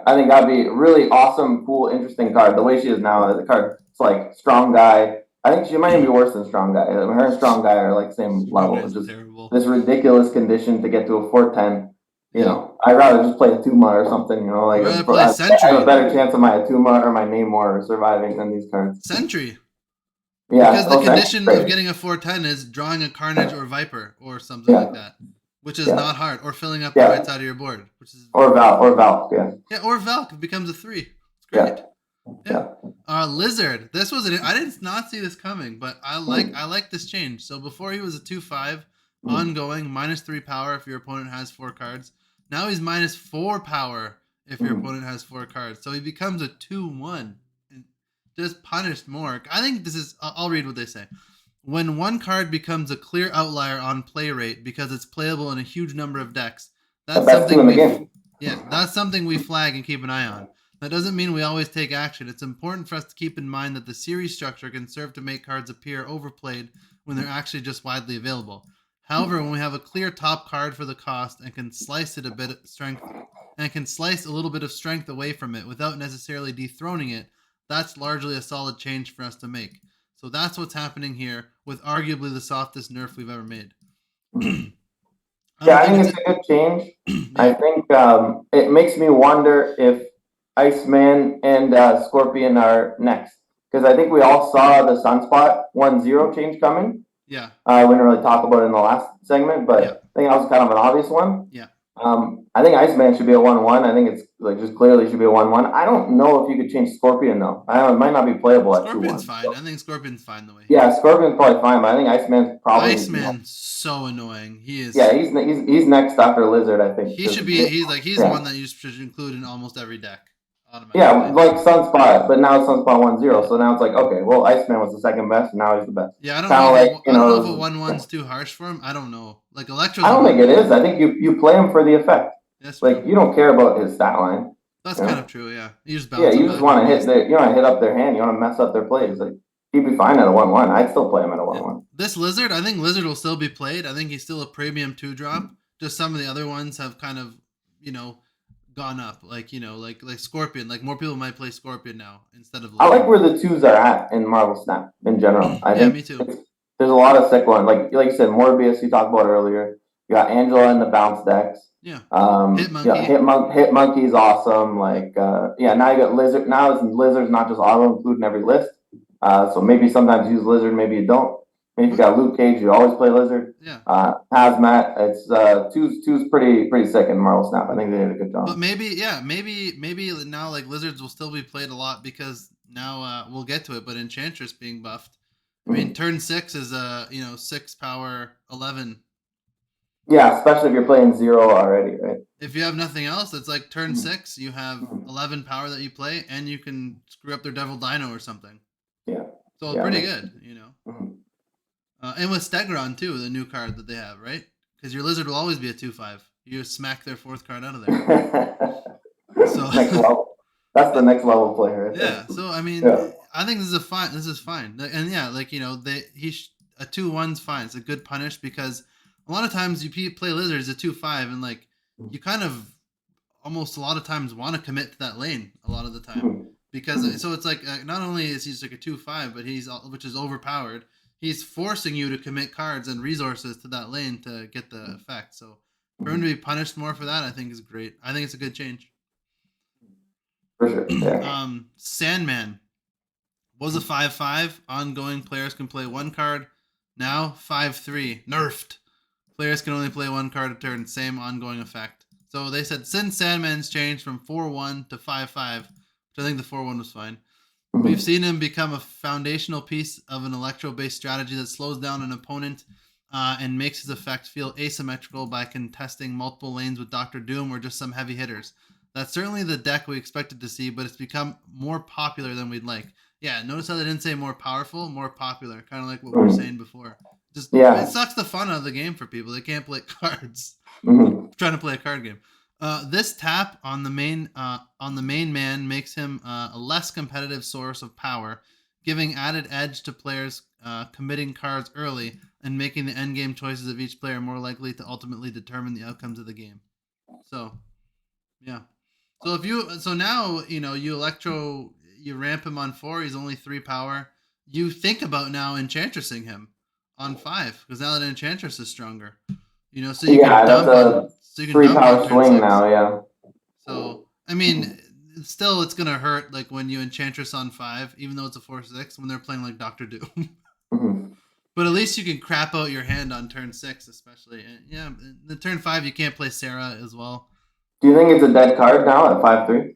I think that'd be a really awesome, cool, interesting card. The way she is now, the card, it's like strong guy. I think she might even be worse than strong guy. Her and strong guy are like the same level. It's just terrible. This ridiculous condition to get to a 4/10. You know, I'd rather just play a Tuma or something. You know, like I have a better chance of my Atuma or my Namor surviving than these cards. Sentry. Yeah, because the condition of getting a 4/10 is drawing a Carnage or Viper or something like that, which is not hard, or filling up the right side of your board, which is or Valk, or Valk becomes a 3. It's great. Lizard. This was I did not see this coming, but I like this change. So before he was a 2/5 ongoing, -3 power if your opponent has 4 cards. Now he's -4 power if your opponent has 4 cards. So he becomes a 2/1 and just punished more. I think this is. I'll read what they say. When one card becomes a clear outlier on play rate because it's playable in a huge number of decks, that's something we flag and keep an eye on. That doesn't mean we always take action. It's important for us to keep in mind that the series structure can serve to make cards appear overplayed when they're actually just widely available. However, when we have a clear top card for the cost and can slice it a bit of strength and can slice a little bit of strength away from it without necessarily dethroning it, that's largely a solid change for us to make. So that's what's happening here with arguably the softest nerf we've ever made. I think it's a good change. I think it makes me wonder if Iceman and Scorpion are next, because I think we all saw the Sunspot 1/0 change coming. Yeah. We didn't really talk about it in the last segment, but I think that was kind of an obvious one. Yeah. I think Iceman should be a 1/1. I think it's like just clearly should be a 1/1. I don't know if you could change Scorpion though. I don't know, it might not be playable at 2/1. Scorpion's fine. So. I think Scorpion's fine the way. Yeah, Scorpion's probably fine, but I think Iceman's probably. Iceman's so annoying. He is. Yeah, he's next after Lizard. I think he should be. He's one that you should include in almost every deck. Yeah, like Sunspot, but now it's Sunspot 1/0, so now it's like, okay, well, Iceman was the second best, and now he's the best. Yeah, I don't know. I don't know if a 1/1's too harsh for him. I don't know. Like Electro's. I don't think it is. I think you play him for the effect. That's like true. You don't care about his stat line. That's kind of true. Yeah, you just you just want to hit hit up their hand. You want to mess up their plays. Like he'd be fine at a 1/1. I'd still play him at a 1/1. This Lizard, I think Lizard will still be played. I think he's still a premium 2-drop. Just some of the other ones have kind of gone up, like Scorpion. Like more people might play Scorpion now instead of Lizard. I like where the 2s are at in Marvel Snap in general. I think me too. There's a lot of sick ones. Like you said, Morbius you talked about earlier. You got Angela in the bounce decks. Yeah. Hitmonkey. Hitmonkey's awesome. Like now you got Lizard. Now Lizard's not just auto include in every list. So maybe sometimes use Lizard, maybe you don't. Maybe if you got Luke Cage, you always play Lizard. Yeah. Hazmat, it's two's pretty sick in Marvel Snap. I think they did a good job. But maybe now like Lizards will still be played a lot because now we'll get to it. But Enchantress being buffed, I mean, turn 6 is 6 power 11. Yeah, especially if you're playing 0 already, right? if you have nothing else, it's like turn 6, you have 11 power that you play, and you can screw up their Devil Dino or something. Yeah. So Yeah, pretty good, you know. Mhm. And with Stegron too, the new card that they have, right? Because your Lizard will always be a 2/5. You just smack their 4th card out of there. So Next level. That's the next level player right there. yeah. So I mean, Yeah. I think this is fine. This is fine. And yeah, like, you know, a 2/1's fine. It's a good punish because a lot of times you play Lizards a 2/5 and like you kind of almost a lot of times want to commit to that lane a lot of the time Mhm. because so it's like not only is he's like a 2/5, but which is overpowered. He's forcing you to commit cards and resources to that lane to get the effect. So for him to be punished more for that, I think is great. I think it's a good change. For sure. Yeah. Sandman was a 5/5. Ongoing players can play 1 card. Now 5/3. Nerfed. Players can only play 1 card a turn. Same ongoing effect. So they said since Sandman's changed from 4/1 to 5/5, which I think the 4/1 was fine. Mhm. We've seen him become a foundational piece of an electro-based strategy that slows down an opponent and makes his effect feel asymmetrical by contesting multiple lanes with Doctor Doom or just some heavy hitters. That's certainly the deck we expected to see, but it's become more popular than we'd like. Yeah, notice how they didn't say more powerful, more popular, kind of like what we were saying before. Just Yeah. it sucks the fun out of the game for people. They can't play cards. Mhm. Trying to play a card game. This tap on the main man makes him a less competitive source of power, giving added edge to players committing cards early and making the endgame choices of each player more likely to ultimately determine the outcomes of the game. So, yeah. So now you ramp him on 4. He's only 3 power. You think about now enchantressing him on 5 because now that enchantress is stronger. You know, so you can dump on 3 power turn swing 6. now. Yeah. So I mean, still it's gonna hurt like when you enchantress on 5, even though it's a 4/6 when they're playing like Doctor Doom. Mhm. But at least you can crap out your hand on turn 6, especially. And yeah, the turn 5 you can't play Sarah as well. Do you think it's a dead card now at 5/3?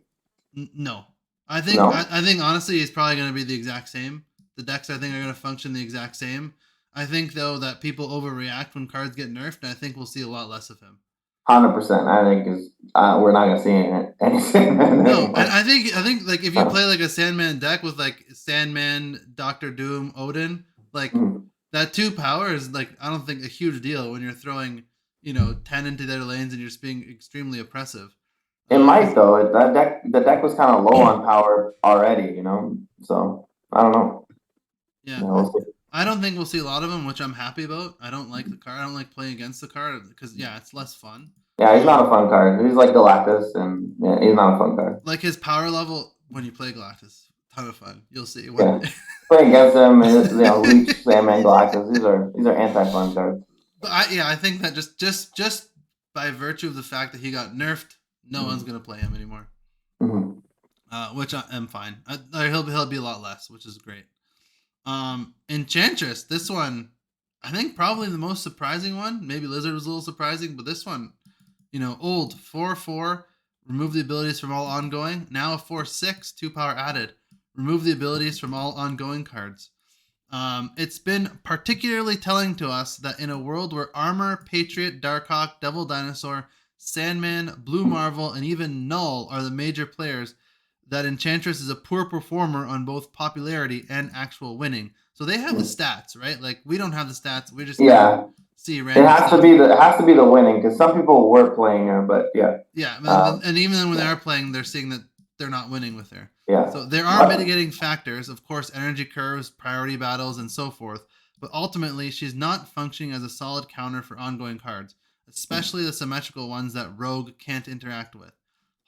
No, I think No? I think honestly it's probably gonna be the exact same. The decks I think are gonna function the exact same. I think though that people overreact when cards get nerfed, and I think we'll see a lot less of him. 100%. I think we're not gonna see anything. No, and I think like if you play like a Sandman deck with like Sandman, Doctor Doom, Odin, like Mhm. that 2 power is like I don't think a huge deal when you're throwing 10 into their lanes and you're just being extremely oppressive. It might though. The deck was kind of low on power already, you know. So I don't know. Yeah, We'll see. I don't think we'll see a lot of them, which I'm happy about. I don't like the card. I don't like playing against the card because yeah, it's less fun. Yeah, he's not a fun card. He's like Galactus, and yeah, he's not a fun card. Like his power level when you play Galactus, ton of fun. You'll see. Yeah, playing against him, Leech, Sandman, Galactus. These are anti-fun cards. But I think that just by virtue of the fact that he got nerfed, no one's gonna play him anymore. Mm-hmm. Which I am fine. He'll be a lot less, which is great. Enchantress, this one, I think probably the most surprising one. Maybe Lizard was a little surprising, but this one, old 4/4, remove the abilities from all ongoing. Now a 4/6, 2 power added. Remove the abilities from all ongoing cards. It's been particularly telling to us that in a world where Armor, Patriot, Darkhawk, Devil Dinosaur, Sandman, Blue Marvel, and even Null are the major players, that Enchantress is a poor performer on both popularity and actual winning. So they have the stats, right? Like we don't have the stats. We just see random. It has to be the winning because some people were playing her, but yeah. Yeah, and even then when they are playing, they're seeing that they're not winning with her. Yeah. So there are mitigating factors, of course, energy curves, priority battles, and so forth. But ultimately, she's not functioning as a solid counter for ongoing cards, especially the symmetrical ones that Rogue can't interact with.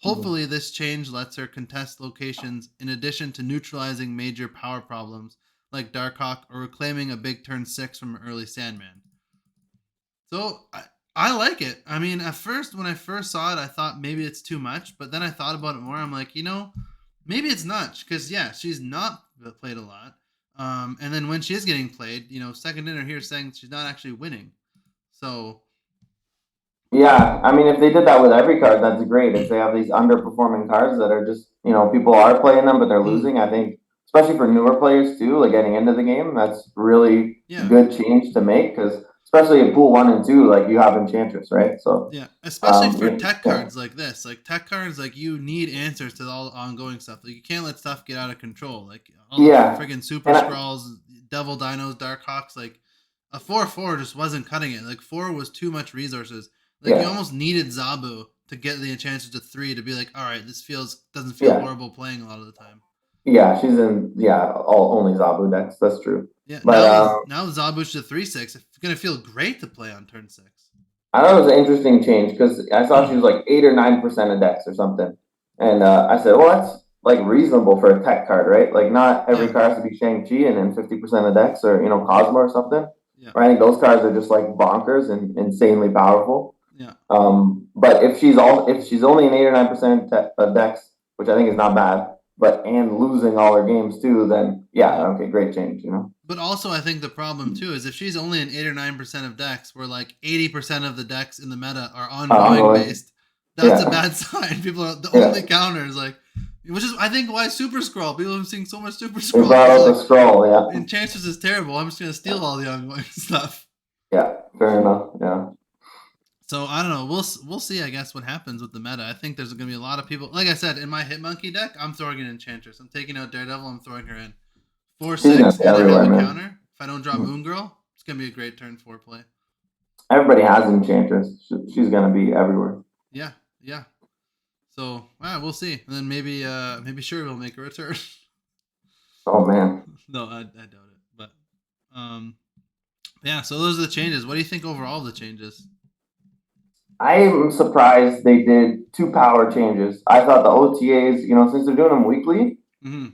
Hopefully, this change lets her contest locations in addition to neutralizing major power problems like Darkhawk or reclaiming a big turn 6 from early Sandman. So I like it. I mean, at first, when I first saw it, I thought maybe it's too much, but then I thought about it more. I'm like, maybe it's not, because yeah, she's not played a lot. And then when she is getting played, second dinner here saying she's not actually winning. So yeah, I mean, if they did that with every card, that's great. If they have these underperforming cards that are just, people are playing them, but they're losing, I think, especially for newer players too, like getting into the game, that's really good change to make because especially in pool 1 and 2, like you have Enchantress, right? So yeah, especially for yeah, tech yeah, cards like this. Like tech cards, like you need answers to all the ongoing stuff. Like you can't let stuff get out of control. Like all the yeah. friggin' super And scrolls, devil dinos, dark hawks. Like a 4/4 just wasn't cutting it. Like 4 was too much resources. Like you yeah, almost needed Zabu to get the enchanters to 3 to be like, all right, this doesn't feel yeah, horrible playing a lot of the time. yeah. She's in all only Zabu decks. That's true. Yeah, But now Zabu's to 3/6. It's gonna feel great to play on turn 6. I thought it was an interesting change because I saw she was like 8 or 9% of decks or something, and I said, well, that's like reasonable for a tech card, right? Like not every Yeah, card has to be Shang-Chi and then 50% of decks, or Cosmo or something. yeah, Or I think those cards are just like bonkers and insanely powerful. yeah. But if she's only an 8 or 9% of decks, which I think is not bad, but and losing all her games too, then yeah, Yeah. okay, great change. But also, I think the problem too is if she's only in 8 or 9% of decks, where like 80% of the decks in the meta are ongoing Ongoing, based, that's a yeah, bad sign. People are the yeah. only counters, like, which is I think why Super Scroll. People have been seeing so much Super We Scroll brought because up like the scroll, yeah, Enchantress is terrible. I'm just gonna steal all the ongoing stuff. yeah, fair enough, yeah. So I don't know. We'll see. I guess what happens with the meta. I think there's gonna be a lot of people. Like I said, in my Hitmonkey deck, I'm throwing in Enchantress. I'm taking out Daredevil. I'm throwing her in. She's gonna 4/6, be and I have everywhere, a man. counter. If I don't draw Moon Girl, it's gonna be a great turn 4 play. Everybody has Enchantress. She's gonna be everywhere. Yeah, yeah. So we'll see. And then maybe Sure will make a return. Oh man, No, I doubt it. But um, yeah. So those are the changes. What do you think overall of the changes? I'm surprised they did 2 power changes. I thought the OTAs, since they're doing them weekly, Mm-hmm.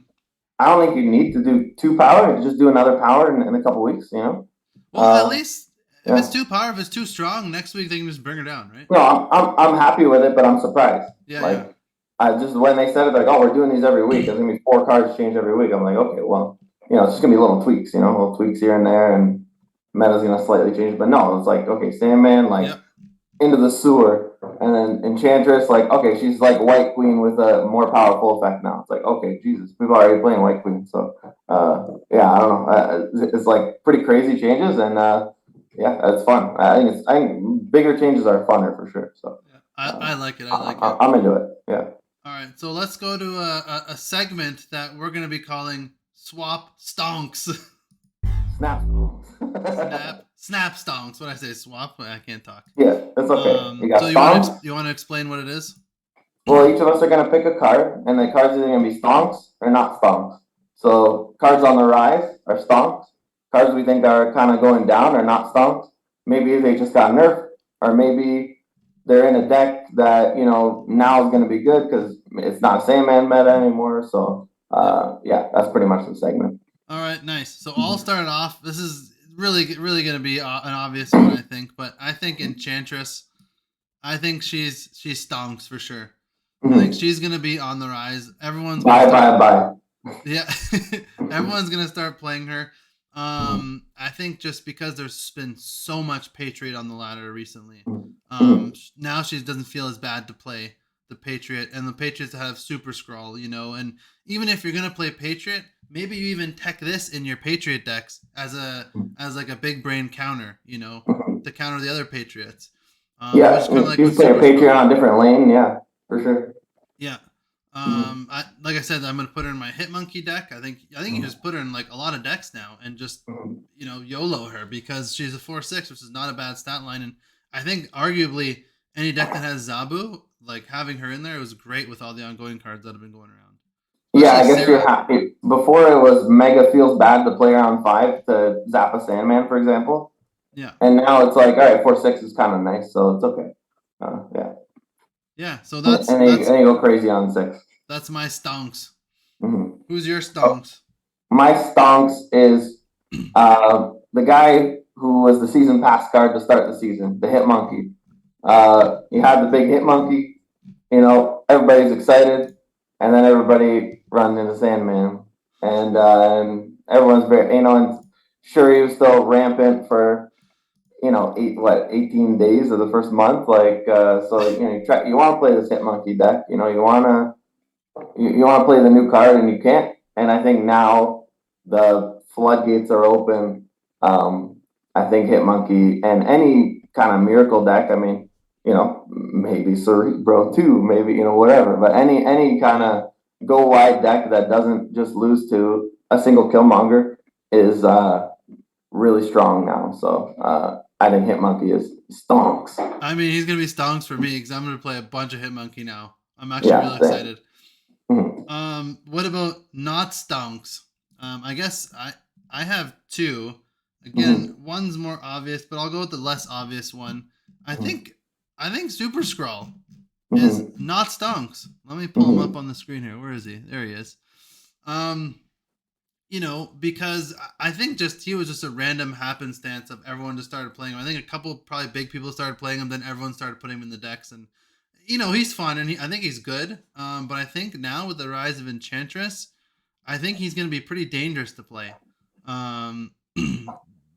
I don't think you need to do 2 power. Just do another power in a couple weeks. Well, at Uh, least if it's yeah. too power, if it's too strong, next week they can just bring her down, right? No, I'm happy with it, but I'm surprised. Yeah, yeah, Like, I just when they said it, like, oh, we're doing these every week. There's gonna be 4 cards change every week. I'm like, okay, well, it's just gonna be little tweaks, little tweaks here and there, and meta's gonna slightly change. But no, it's like, okay, Sandman, like yep. into the sewer, and then Enchantress, like, okay, she's like White Queen with a more powerful effect now. It's like, okay, Jesus, people are already playing White Queen, so yeah, I don't know. It's like pretty crazy changes, and yeah, it's fun. I think bigger changes are funner for sure. So Yeah. I like it. I like it. I'm into it. Yeah. All right, so let's go to a segment that we're gonna be calling Swap Stonks. Snap. Snap Stonks. When I say swap, I can't talk. Yeah, that's okay. You So got stonks. you want to explain what it is? Well, each of us are gonna pick a card, and the card's either gonna be stonks or not stonks. So cards on the rise are stonks. Cards we think are kind of going down are not stonks. Maybe they just got nerfed, or maybe they're in a deck that now is gonna be good because it's not a Sandman meta anymore. So Yep. yeah, that's pretty much the segment. All right, nice. So I'll start off. This is really going to be an obvious one, I think. But I think Enchantress. I think she's stonks for sure. I think she's going to be on the rise. Everyone's going to Bye. Yeah, everyone's going to start playing her. I think just because there's been so much Patriot on the ladder recently. Now she doesn't feel as bad to play the Patriot, and the Patriots have Super Scroll, and even if you're gonna play Patriot, maybe you even tech this in your Patriot decks as like a big brain counter, to counter the other Patriots. Yeah, Which kind of like you with play a Super Patreon Scroll. on a different lane, yeah, for sure. Yeah. Like I said, I'm gonna put her in my Hitmonkey deck. I think you just put her in like a lot of decks now, and just YOLO her because she's a 4/6, which is not a bad stat line. And I think arguably any deck that has Zabu, like having her in there, was great with all the ongoing cards that have been going around. Yeah, I guess you're happy. Before it was mega feels bad to play around 5 to zap a Sandman, for example. Yeah. And now it's like, all right, 4/6 is kind of nice, so it's okay. Yeah. Yeah. So that's and you go crazy on 6. That's my stonks. Mm-hmm. Who's your stonks? My stonks is the guy who was the season pass card to start the season, the Hitmonkey. You had the big Hitmonkey, everybody's excited, and then everybody runs into Sandman, and everyone's very, and Shuri was still rampant for 18 days of the first month, like so you want to play this Hitmonkey deck, you want to play the new card, and you can't. And I think now the floodgates are open I think Hitmonkey and any kind of miracle deck. I mean, maybe Cerebro too, maybe whatever. But any kind of go wide deck that doesn't just lose to a single Killmonger is really strong now. So I think Hitmonkey is stonks. I mean, he's gonna be stonks for me because I'm gonna play a bunch of Hitmonkey now. I'm actually really excited. What about not stonks? I guess I have two. Again, one's more obvious, but I'll go with the less obvious one. I think Super Skrull is not stonks. Let me pull him up on the screen here. Where is he? There he is. Because I think he was just a random happenstance of everyone just started playing him. I think a couple probably big people started playing him, then everyone started putting him in the decks, and he's fun and I think he's good. But I think now with the rise of Enchantress, I think he's going to be pretty dangerous to play.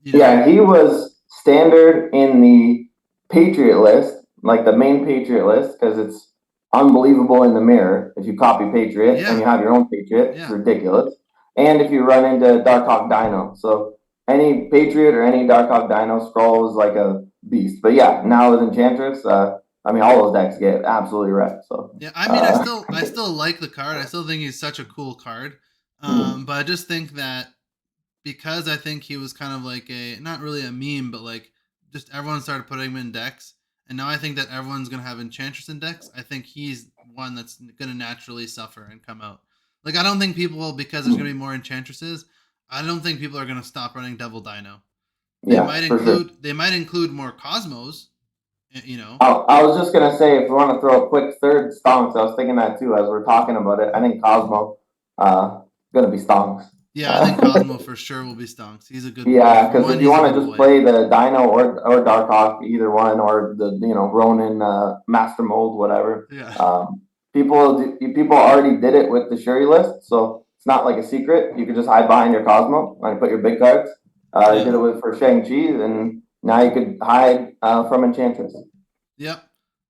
Yeah, he was standard in the Patriot list, like the main Patriot list, because it's unbelievable in the mirror. If you copy Patriot and you have your own Patriot, it's ridiculous. And if you run into Darkhawk Dino. So any Patriot or any Darkhawk Dino Skrull is like a beast. But yeah, now with Enchantress, all those decks get absolutely wrecked. So yeah, I mean, I still like the card. I still think he's such a cool card. But I just think that because I think he was kind of like not really a meme, but like just everyone started putting him in decks. And now I think that everyone's going to have Enchantress in decks. I think he's one that's going to naturally suffer and come out. Like, I don't think people, because there's going to be more Enchantresses, I don't think people are going to stop running Double Dino. They might include more Cosmos, I was just going to say, if we want to throw a quick third stonks, I was thinking that too as we're talking about it. I think Cosmo going to be stonks. Yeah, I think Cosmo for sure will be stonks. He's a good Yeah, because if you want to just play the Dino or Darkhawk, either one, or the Ronin Master Mold, whatever. Yeah. People already did it with the Shuri list, so it's not like a secret. You could just hide behind your Cosmo and put your big cards. They did it for Shang-Chi, and now you could hide from Enchantress. Yep.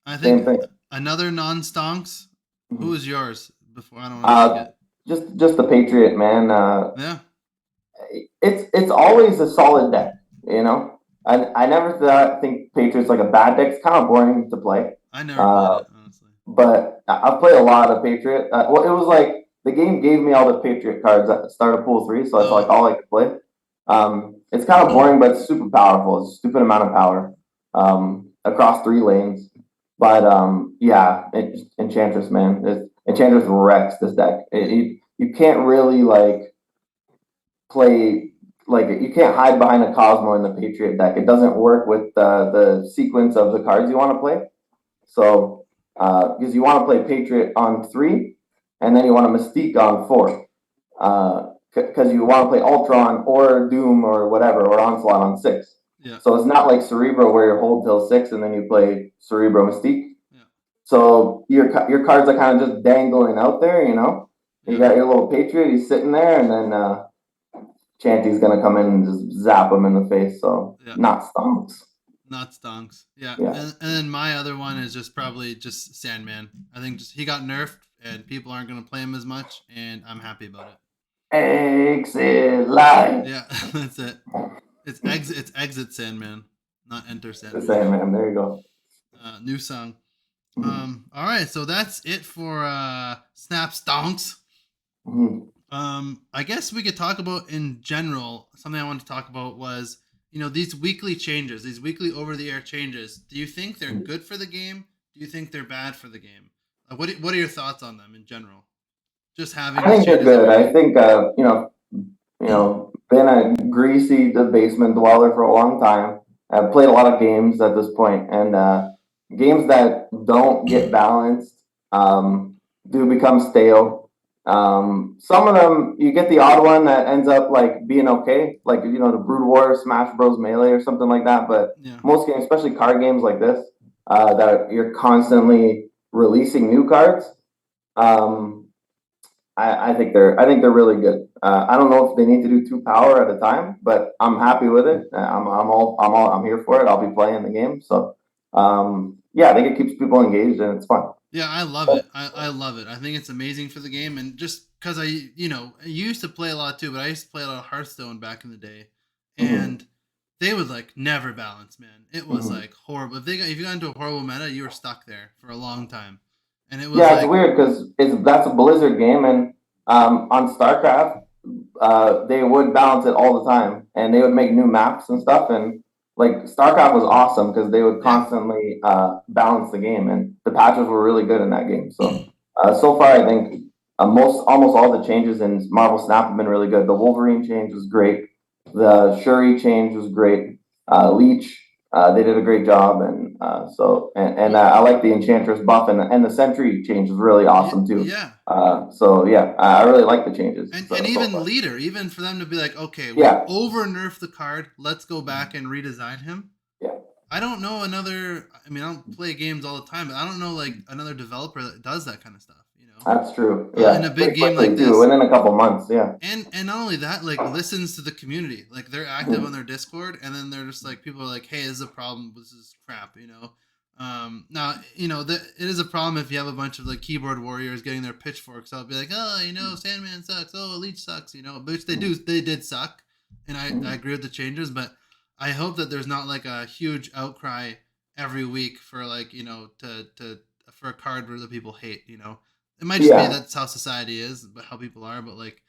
I think another non-stonks. Who is yours? Before I don't want to just the Patriot, man. Yeah. It's always a solid deck, I never think Patriot's like a bad deck. It's kind of boring to play. I never played it, honestly. But I've played a lot of Patriot. It was like the game gave me all the Patriot cards at the start of Pool 3, so it's like all I could play. It's kind of boring, but it's super powerful. It's a stupid amount of power across 3 lanes. But Enchantress, man. Enchantress wrecks this deck. You can't really play you can't hide behind a Cosmo in the Patriot deck. It doesn't work with the sequence of the cards you want to play. So because you want to play Patriot on 3, and then you want to Mystique on 4, because you want to play Ultron or Doom or whatever, or Onslaught on 6. Yeah. So it's not like Cerebro where you hold till 6 and then you play Cerebro Mystique. Yeah. So your cards are kind of just dangling out there, You got your little Patriot, he's sitting there, and then Chanty's gonna come in and just zap him in the face. So not stonks. Not stonks. Yeah. And then my other one is probably just Sandman. I think he got nerfed and people aren't gonna play him as much, and I'm happy about it. Exit live. Yeah, that's it. It's exit Sandman, not enter Sandman. Sandman, there you go. New song. All right, so that's it for Snap Stonks. I guess we could talk about in general. Something I wanted to talk about was, these weekly changes, these weekly over-the-air changes. Do you think they're good for the game? Do you think they're bad for the game? What are your thoughts on them in general? Just having. I think they're good. I think been a greasy basement dweller for a long time. I've played a lot of games at this point, and games that don't get balanced do become stale. Some of them, you get the odd one that ends up being okay, the Brood War, Smash Bros. Melee, or something like that. But most games, especially card games like this, that you're constantly releasing new cards. I think they're really good. I don't know if they need to do 2 power at a time, but I'm happy with it. I'm here for it. I'll be playing the game. So I think it keeps people engaged and it's fun. Yeah, I love it. I love it. I think it's amazing for the game, and just because I used to play a lot too, but I used to play a lot of Hearthstone back in the day, and they would like never balance, man. It was like horrible. If you got into a horrible meta, you were stuck there for a long time, and it was Yeah, like it's weird because that's a Blizzard game, and on StarCraft, they would balance it all the time, and they would make new maps and stuff. And like StarCraft was awesome because they would yeah, constantly balance the game, and the patches were really good in that game. So so far, I think almost all the changes in Marvel Snap have been really good. The Wolverine change was great. The Shuri change was great. Leech, they did a great job, and I like the Enchantress buff, and the Sentry change is really awesome too. yeah. So yeah, I really like the changes. And even leader, even for them to be like, okay, we Yeah. over nerfed the card, let's go back and redesign him. Yeah. I don't know another. I mean, I don't play games all the time, but I don't know like another developer that does that kind of stuff. You know, That's true. Yeah, in a big game quickly, like too, this, within a couple months. Yeah. and not only that, like listens to the community. Like they're active on their Discord, and then they're just like people are like, hey, this is a problem. This is crap. You know. Now you know that it is a problem if you have a bunch of like keyboard warriors getting their pitchforks out, be like, oh, you know, Sandman sucks, oh, Leech sucks, you know, which they did suck, and I agree with the changes, but I hope that there's not like a huge outcry every week for like you know to for a card where the people hate, you know, it might just be that's how society is, but how people are, but like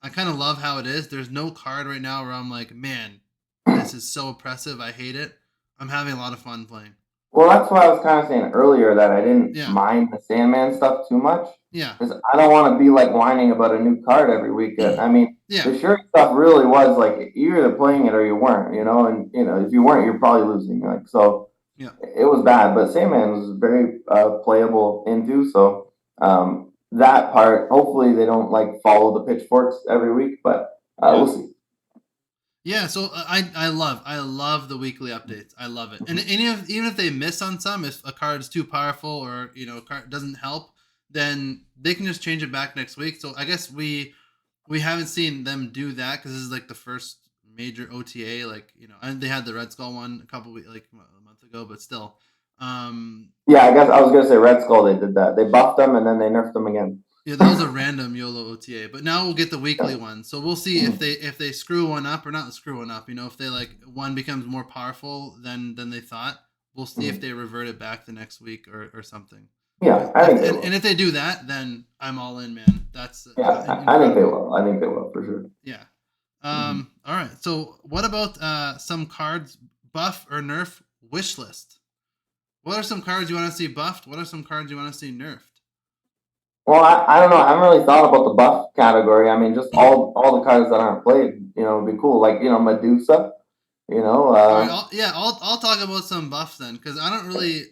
I kind of love how it is. There's no card right now where I'm like, man, this is so oppressive, I hate it. I'm having a lot of fun playing. Well, that's why I was kind of saying earlier that I didn't mind the Sandman stuff too much. Yeah. Because I don't want to be like whining about a new card every week. I mean, the Shuri stuff really was like you're either playing it or you weren't, you know, and you know if you weren't, you're probably losing. Like so, it was bad. But Sandman was very playable into. So that part, hopefully they don't like follow the pitchforks every week, but we'll see. Yeah, so I love the weekly updates. I love it, and even if they miss on some, if a card is too powerful or you know a card doesn't help, then they can just change it back next week. So I guess we haven't seen them do that because this is like the first major OTA. Like you know, and they had the Red Skull one a couple weeks, like a month ago, but still. Yeah, I guess I was gonna say Red Skull. They did that. They buffed them and then they nerfed them again. Yeah, that was a random YOLO OTA, but now we'll get the weekly one. So we'll see if they screw one up or not screw one up. You know, if they like one becomes more powerful than they thought, we'll see if they revert it back the next week or something. Yeah, I think and if they do that, then I'm all in, man. That's I think they will. I think they will for sure. Yeah. All right. So what about some cards buff or nerf wish list? What are some cards you want to see buffed? What are some cards you want to see nerfed? Well, I don't know. I haven't really thought about the buff category. I mean, just all the cards that aren't played, you know, would be cool. Like, you know, Medusa, you know. I'll talk about some buffs then, because I don't really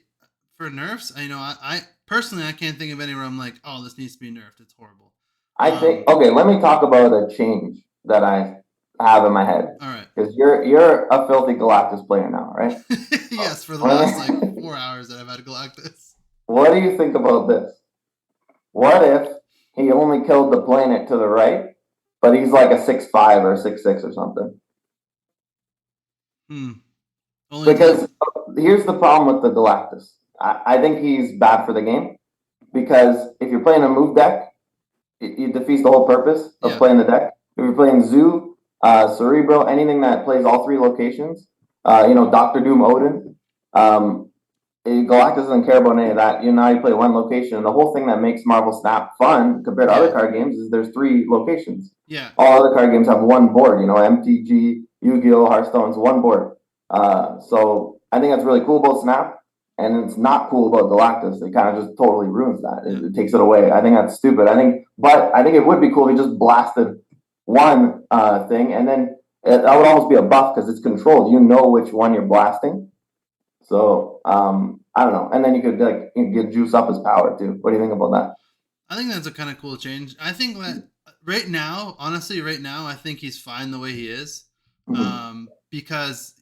for nerfs. You know, I personally I can't think of anywhere I'm like, oh, this needs to be nerfed. It's horrible. I think okay. Let me talk about a change that I have in my head. All right. Because you're a filthy Galactus player now, right? Yes, for the last like 4 hours that I've had Galactus. What do you think about this? What if he only killed the planet to the right, but he's like a 6'5" or 6'6" or something? Because here's the problem with the Galactus. I think he's bad for the game because if you're playing a move deck, it defeats the whole purpose of playing the deck. If you're playing Zoo, Cerebro, anything that plays all three locations, you know, Doctor Doom, Odin, Galactus doesn't care about any of that. You know, you play one location, and the whole thing that makes Marvel Snap fun compared to other card games is there's three locations. Yeah. All other card games have one board. You know, MTG, Yu-Gi-Oh, Hearthstone's one board. So I think that's really cool about Snap, and it's not cool about Galactus. It kind of just totally ruins that. It takes it away. I think that's stupid. But I think it would be cool if he just blasted one thing, and then that would almost be a buff because it's controlled. You know which one you're blasting. So I don't know, and then you could like get juice up his power too. What do you think about that? I think that's a kind of cool change. I think that right now, honestly, I think he's fine the way he is, because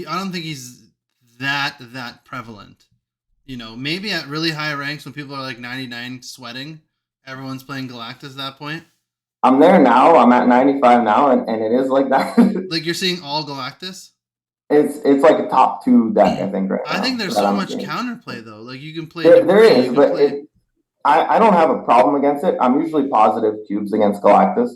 I don't think he's that prevalent. You know, maybe at really high ranks when people are like 99 sweating, everyone's playing Galactus at that point. I'm there now. I'm at 95 now, and it is like that. Like you're seeing all Galactus. It's like a top 2 deck, I think. Right. I think there's so much counterplay though. Like you can play. There is, but I don't have a problem against it. I'm usually positive cubes against Galactus,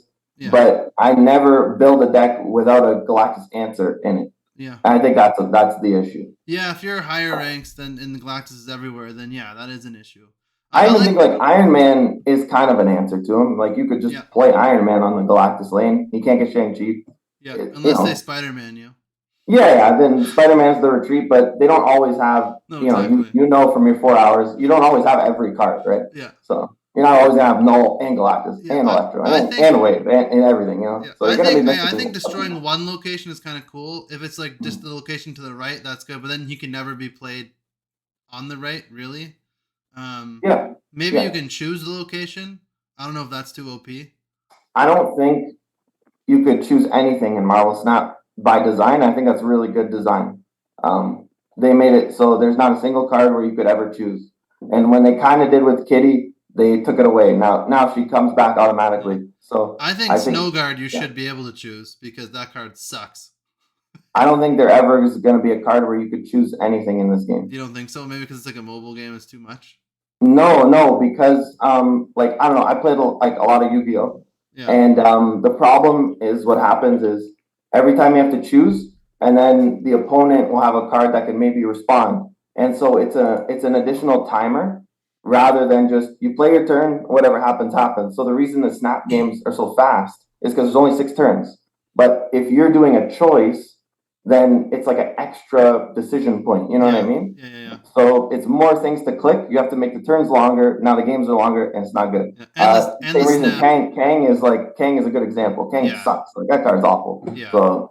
but I never build a deck without a Galactus answer in it. Yeah. And I think that's the issue. Yeah, if you're higher ranks than in the Galactus is everywhere, then yeah, that is an issue. I even think like Iron Man is kind of an answer to him. Like you could just play Iron Man on the Galactus lane. He can't get Shang-Chi. Yeah, unless they Spider-Man you. Yeah. Then Spider-Man's the retreat, but they don't always have. You know from your 4 hours, you don't always have every card, right? Yeah. So you're not always gonna have Null and Galactus and Electro and Wave and everything, you know. Yeah, so I think destroying one location is kind of cool. If it's like just the location to the right, that's good. But then he can never be played on the right, really. Maybe you can choose the location. I don't know if that's too OP. I don't think you could choose anything in Marvel Snap by design. I think that's really good design. They made it so there's not a single card where you could ever choose. And when they kind of did with Kitty, they took it away. Now she comes back automatically. So I think Snowguard you should be able to choose because that card sucks. I don't think there ever is going to be a card where you could choose anything in this game. You don't think so? Maybe because it's like a mobile game, it's too much. No, because like I don't know, I played like a lot of Yu-Gi-Oh, and the problem is what happens is every time you have to choose, and then the opponent will have a card that can maybe respond, and so it's an additional timer rather than just you play your turn, whatever happens happens. So the reason the Snap games are so fast is because there's only 6 turns. But if you're doing a choice, then it's like an extra decision point. You know what I mean? Yeah. So it's more things to click. You have to make the turns longer. Now the games are longer, and it's not good. Same reason Kang is a good example. Kang sucks. Like that card's awful. Yeah. So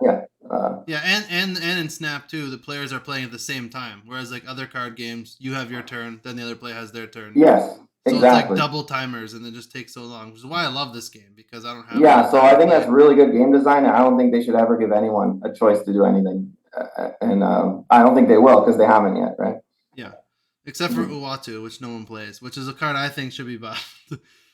and in Snap too, the players are playing at the same time. Whereas like other card games, you have your turn, then the other player has their turn. Yes. So exactly. It's like double timers, and it just takes so long, which is why I love this game because I don't have. Yeah, so I think that's really good game design, and I don't think they should ever give anyone a choice to do anything, and I don't think they will because they haven't yet, right? Yeah, except for Uatu, which no one plays, which is a card I think should be buffed.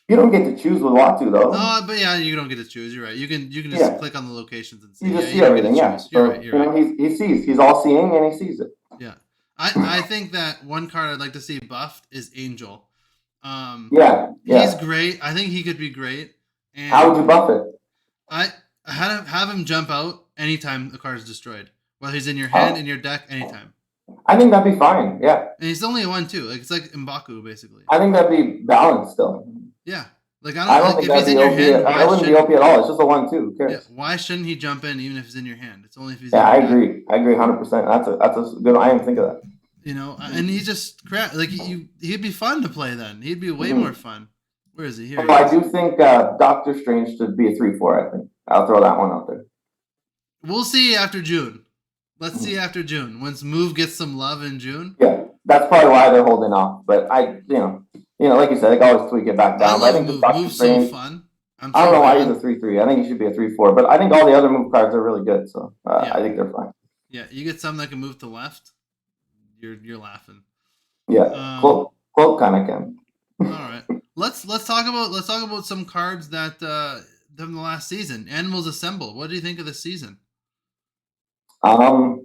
You don't get to choose with Uatu though. No, but yeah, you don't get to choose. You're right. You can just click on the locations and see. You just see everything. Yeah, you're right. You're right. He sees. He's all seeing, and he sees it. Yeah, I think that one card I'd like to see buffed is Angel. He's great. I think he could be great. And how would you buff it? I have him jump out anytime the card is destroyed, whether he's in your hand, in your deck, anytime. I think that'd be fine. Yeah. And he's only a 1/2. Like it's like M'Baku basically. I think that'd be balanced still. Yeah. Like I don't think if he's in your hand, I wouldn't be OP at all. It's just a 1/2. Who cares? Yeah, why shouldn't he jump in even if he's in your hand? It's only if he's. Yeah, I agree. I agree 100%. That's a good. I didn't think of that. You know, and he's just crap. Like he'd be fun to play then. He'd be way more fun. Where is he? Here. I do think Doctor Strange should be a 3/4. I think I'll throw that one out there. We'll see after June. Let's see after June. Once Move gets some love in June. Yeah, that's probably why they're holding off. But you know, like you said, they can always tweak it back down. I think Move's so fun. I don't know why he's a 3/3. I think he should be a 3/4. But I think all the other move cards are really good. So I think they're fine. Yeah, you get some that can move to left. You're laughing. Yeah, Cloak kind of can. All right, let's talk about some cards that from the last season. Animals Assemble. What do you think of this season? The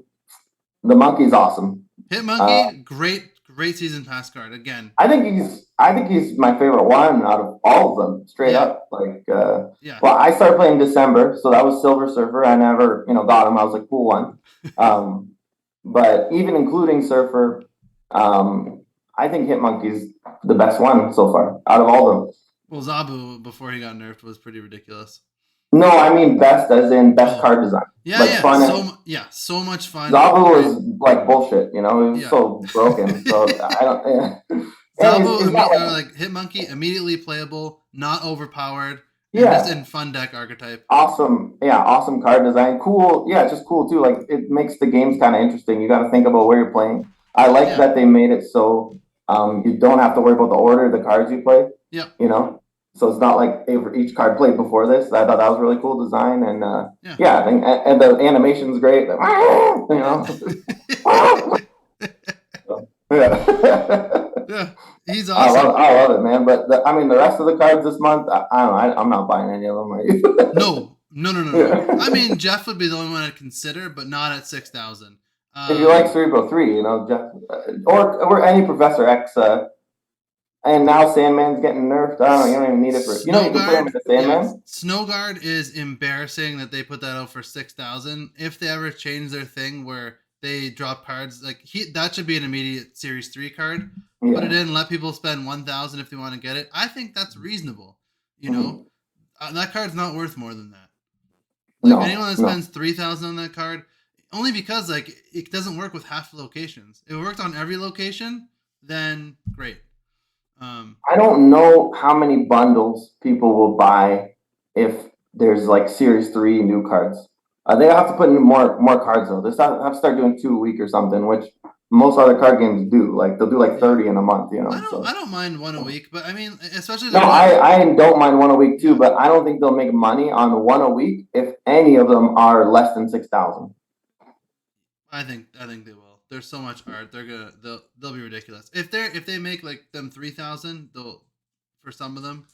monkey's awesome. Hitmonkey, great season pass card again. I think he's my favorite one out of all of them. Straight up, like Well, I started playing in December, so that was Silver Surfer. I never got him. I was like cool one. But even including Surfer, I think Hitmonkey's the best one so far out of all of them. Well, Zabu before he got nerfed was pretty ridiculous. No, I mean best as in best card design. Yeah, so much fun. Zabu was like bullshit, It was so broken. So I don't. Yeah. Zabu like Hitmonkey, immediately playable, not overpowered. Just in fun deck archetype. Awesome. Yeah, awesome card design. Cool. Yeah, it's just cool too. Like it makes the games kind of interesting. You got to think about where you're playing. I like that they made it so you don't have to worry about the order of the cards you play. Yeah. So it's not like each card played before this. I thought that was really cool design, and I think and the animation's great. Yeah, he's awesome. I love it, man. But the rest of the cards this month, I don't know. I'm not buying any of them. Are you? No. I mean, Jeff would be the only one I'd consider, but not at 6,000. If you like Cerebro 3, Jeff, or any Professor X And now Sandman's getting nerfed. I don't know. You don't even need it for. You can play him with the Sandman. Yeah, Snowguard is embarrassing that they put that out for 6,000. If they ever change their thing where they drop cards, that should be an immediate Series 3 card. Yeah. Put it in, let people spend 1,000 if they want to get it. I think that's reasonable. That card's not worth more than that. Anyone that spends 3,000 on that card, only because it doesn't work with half the locations. If it worked on every location, then great. I don't know how many bundles people will buy if there's Series 3 new cards. They have to put in more cards though. They have to start doing 2 a week or something, which most other card games do. They'll do 30 in a month. I don't mind 1 a week, but I mean, especially. No, I don't mind 1 a week too, but I don't think they'll make money on 1 a week if any of them are less than 6,000. I think they will. There's so much art. They'll be ridiculous. If they make them 3,000, they'll, for some of them.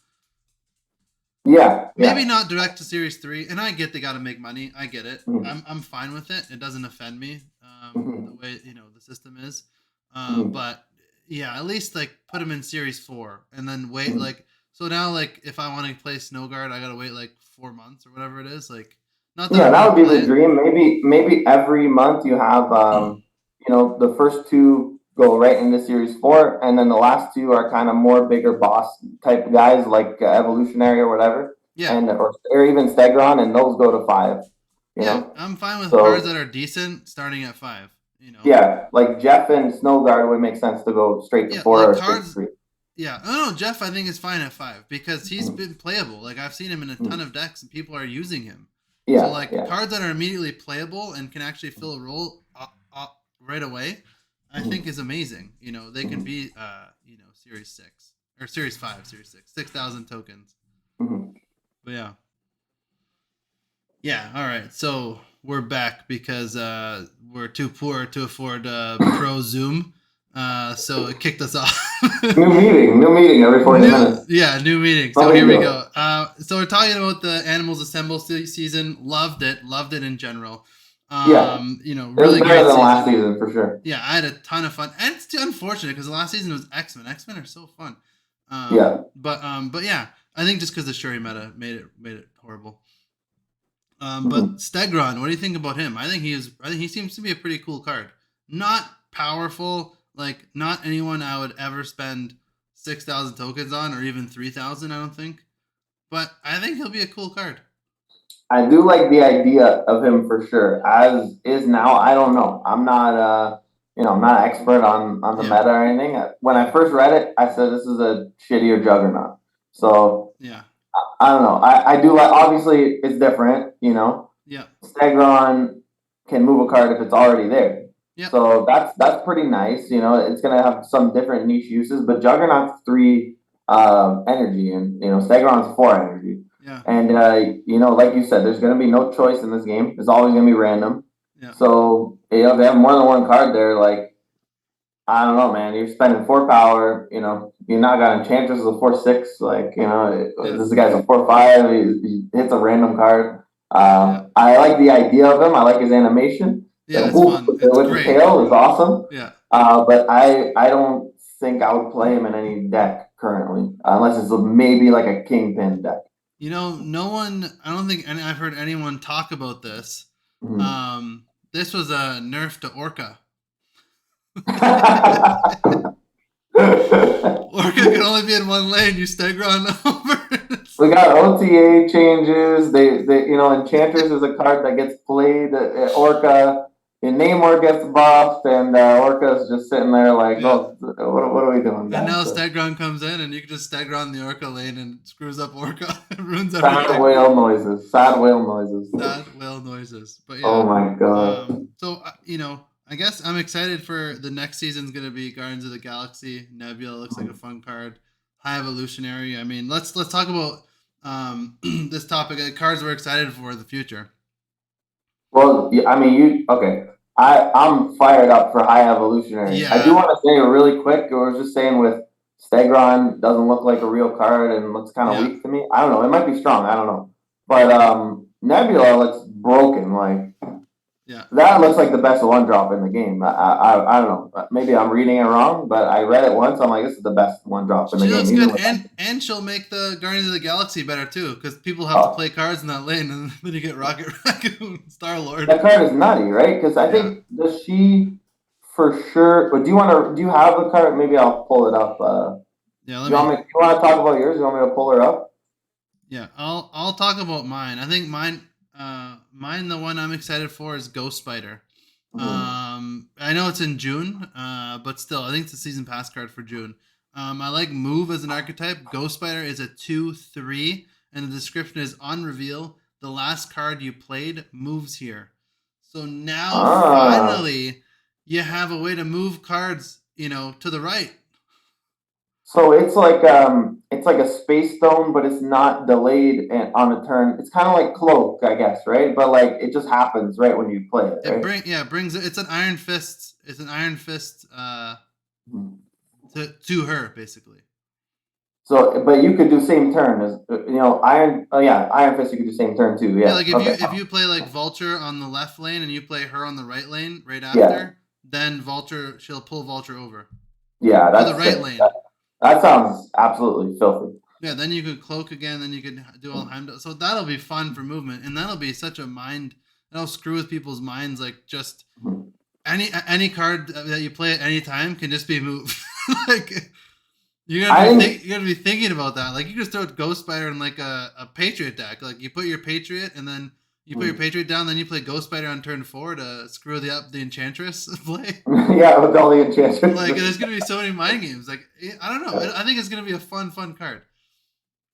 Yeah. Maybe not direct to Series 3, and I get they got to make money. I get it. Mm-hmm. I'm fine with it. It doesn't offend me the way the system is. But yeah, at least put them in Series 4 and then wait so now if I want to play Snowguard, I got to wait 4 months or whatever it is. Not that that would be the dream. Maybe every month you have the first 2 go right into Series 4, and then the last 2 are kind of more bigger boss type guys Evolutionary or whatever. Yeah. And or even Stegron, and those go to 5. You know? I'm fine with cards that are decent starting at 5. Yeah, Jeff and Snowguard would make sense to go straight to 4 or cards, 3. Yeah, no, Jeff I think is fine at 5 because he's been playable. I've seen him in a ton of decks and people are using him. Yeah. So cards that are immediately playable and can actually fill a role right away, I think is amazing. They can be Series 6 or Series 5, Series 6, 6,000 tokens. Mm-hmm. But yeah. Yeah, all right. So we're back because we're too poor to afford Pro Zoom. So it kicked us off. New meeting every 40 minutes. Yeah, new meeting. So here we go. So we're talking about the Animals Assemble season. Loved it in general. Really great better than last season for sure. Yeah, I had a ton of fun, and it's too unfortunate because the last season was X-Men. X-Men are so fun. But yeah, I think just because the Shuri meta made it horrible. But Stegron, what do you think about him? I think he seems to be a pretty cool card. Not powerful, not anyone I would ever spend 6,000 tokens on, or even 3,000. I don't think, but I think he'll be a cool card. I do like the idea of him for sure. As is now, I don't know. I'm not I'm not an expert on the meta or anything. When I first read it, I said this is a shittier Juggernaut. So yeah. I don't know. I do like. Obviously, it's different. Yeah. Stegron can move a card if it's already there. Yeah. So that's pretty nice. It's gonna have some different niche uses, but Juggernaut's 3 energy, and Stegron's 4 energy. Yeah. And like you said, there's gonna be no choice in this game. It's always gonna be random. Yeah. So they have more than one card there. I don't know, man. You're spending 4 power. You're not got Enchantress as a 4/6. This guy's a 4/5. He hits a random card. I like the idea of him. I like his animation. Yeah, it's fun. It's with great. The tail is awesome. Yeah. But I don't think I would play him in any deck currently, unless it's maybe a Kingpin deck. No one. I don't think I've heard anyone talk about this. Mm-hmm. This was a nerf to Orca. Orca can only be in one lane. You Stegron over. We got OTA changes. They Enchantress is a card that gets played. Orca, your Namor gets buffed, and Orca's just sitting there oh, what are we doing? And now Stegron comes in, and you can just Stegron the Orca lane and screws up Orca. Ruins everything. Sad whale noises. Sad whale noises. But yeah. Oh my god. So I guess I'm excited for the next season's going to be Guardians of the Galaxy. Nebula looks like a fun card. High Evolutionary. I mean, let's talk about this topic. Cards we're excited for in the future. Well, I mean, okay. I'm fired up for High Evolutionary. Yeah. I do want to say really quick. I was just saying with Stegron doesn't look like a real card and looks kind of weak to me. I don't know. It might be strong. I don't know. But Nebula looks broken. Yeah. That looks like the best one drop in the game. I don't know. Maybe I'm reading it wrong, but I read it once. I'm like, this is the best one drop in the She game. looks Even good, with and she'll make the Guardians of the Galaxy better too, because people have to play cards in that lane, and then you get Rocket Raccoon, Star Lord. that card is nutty, right? Because I think does she for sure? But do you want to? Do you have the card? Maybe I'll pull it up. Yeah, you want to talk about yours? You want me to pull her up? Yeah, I'll talk about mine. I think mine, the one I'm excited for is Ghost Spider. I know it's in June, but still, I think it's a season pass card for June. I like Move as an archetype. Ghost Spider is a 2/3, and the description is on reveal. The last card you played moves here. So now finally, you have a way to move cards, to the right. So it's like a space stone, but it's not delayed on a turn. It's kind of like Cloak, I guess, right? But like it just happens right when you play it. Right? It brings it's an Iron Fist. It's an Iron Fist to her basically. So, but you could do same turn as Iron. Oh yeah, Iron Fist. You could do same turn too. Yeah. Like if you play like Vulture on the left lane and you play her on the right lane right after, then Vulture she'll pull Vulture over. Yeah, that's the right lane. That sounds absolutely filthy. Yeah, then you could cloak again, then you could do all Heimdall. So that'll be fun for movement, and that'll be such a mind. That'll screw with people's minds. Like just any card that you play at any time can just be moved. Like you're gonna be thinking about that. Like you just throw Ghost Spider in like a Patriot deck. Like you put your Patriot, and then you put your Patriot down, then you play Ghost Spider on turn 4 to screw up the Enchantress play. Yeah, with all the Enchantress. Like, there's going to be so many mind games. Like, I don't know. I think it's going to be a fun card.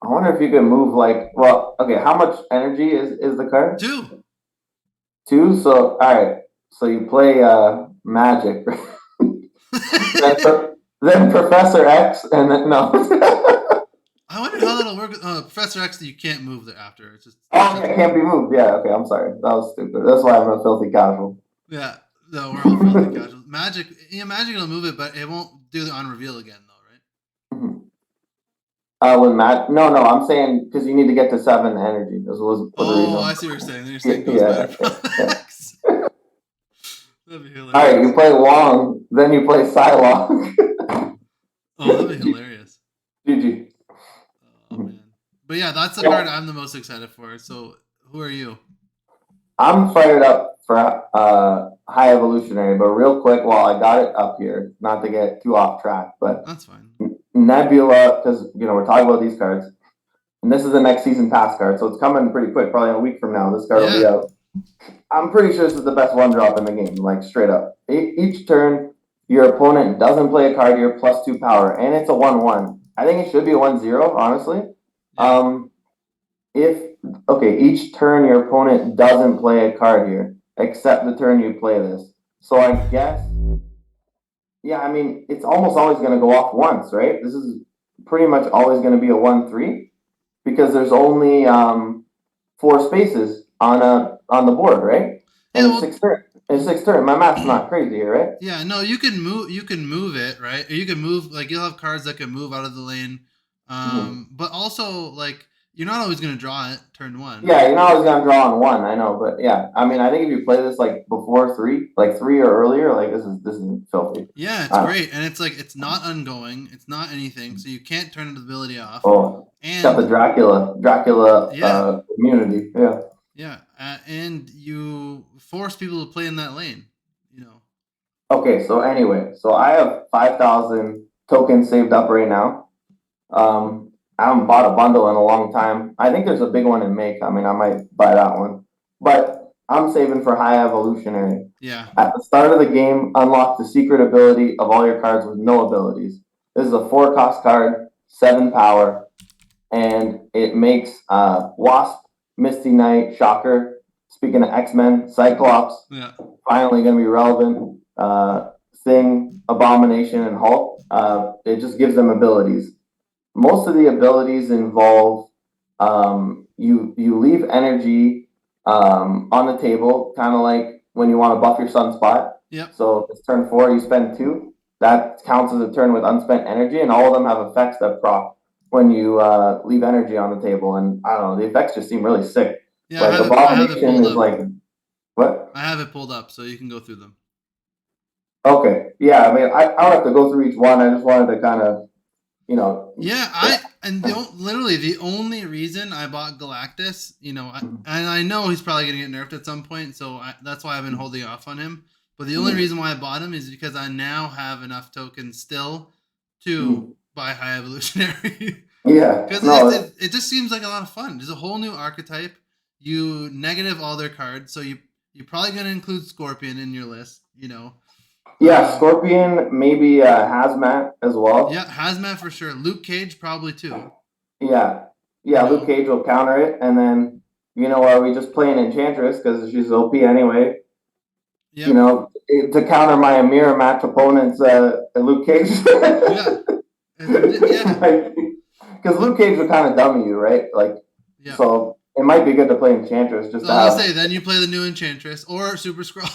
I wonder if you can move how much energy is the card? 2. 2? So, alright. So you play Magic. then Professor X, and then, no. I wonder how that'll work. Professor X, you can't move there after. It's just. It can't be moved. Yeah, okay, I'm sorry. That was stupid. That's why I'm a filthy casual. Yeah, no, we're all filthy casual. Magic will move it, but it won't do the on reveal again, though, right? No, I'm saying because you need to get to 7 energy. This was for the reason. I see what you're saying. You're saying Ghost Spider. That'd be hilarious. All right, you play Wong, then you play Psylocke. That'd be hilarious. GG. Oh man. But yeah, that's the card I'm the most excited for. So who are you? I'm fired up for High Evolutionary, but real quick while I got it up here, not to get too off track, but that's fine. Nebula, because we're talking about these cards, and this is the next season pass card, so it's coming pretty quick, probably a week from now. This card will be out. I'm pretty sure this is the best one drop in the game, like straight up. Each turn, your opponent doesn't play a card, you're +2 power, and it's a 1/1. I think it should be a 1/0, honestly. Each turn your opponent doesn't play a card here, except the turn you play this. So I guess, it's almost always going to go off once, right? This is pretty much always going to be a 1/3 because there's only 4 spaces on the board, right? And it's 6 turn. My math's not crazy here, right? Yeah, no, you can move it, right? Or you can move, like you'll have cards that can move out of the lane. But also like you're not always going to draw it turn 1. Yeah, you're not always going to draw on 1, I know, but yeah. I think if you play this like before 3, like 3 or earlier, like this is filthy. Yeah, it's great. And it's like it's not ongoing, it's not anything, so you can't turn the ability off. And got the Dracula immunity. Yeah. Yeah, and you force people to play in that lane, Okay, so anyway, I have 5,000 tokens saved up right now. I haven't bought a bundle in a long time. I think there's a big one in May coming. I might buy that one. But I'm saving for High Evolutionary. Yeah. At the start of the game, unlock the secret ability of all your cards with no abilities. This is a 4-cost card, 7 power, and it makes Wasp, Misty Knight, Shocker, speaking of X-Men, Cyclops, finally going to be relevant, Thing, Abomination, and Hulk. It just gives them abilities. Most of the abilities involve you leave energy on the table, kind of like when you want to buff your Sunspot. Yep. So if it's turn 4, you spend 2. That counts as a turn with unspent energy, and all of them have effects that proc when you leave energy on the table. And I don't know, the effects just seem really sick. Yeah, like Abomination is like What? I have it pulled up, so you can go through them. Okay. Yeah. I mean, I don't have to go through each one. I just wanted to kind of, Yeah, literally the only reason I bought Galactus, and I know he's probably gonna get nerfed at some point, so that's why I've been holding off on him. But the only reason why I bought him is because I now have enough tokens still to buy High Evolutionary. Yeah. Because it just seems like a lot of fun. There's a whole new archetype. You negative all their cards, so you're probably gonna include Scorpion in your list. Yeah, Scorpion, maybe Hazmat as well. Yeah, Hazmat for sure. Luke Cage probably too. Yeah, Luke Cage will counter it, and then are we just playing Enchantress because she's OP anyway? Yep. To counter my Amira match opponent's Luke Cage. Yeah. Because Luke Cage would kind of dummy you, right? So it might be good to play Enchantress just to have. Then you play the new Enchantress or Super Scroll.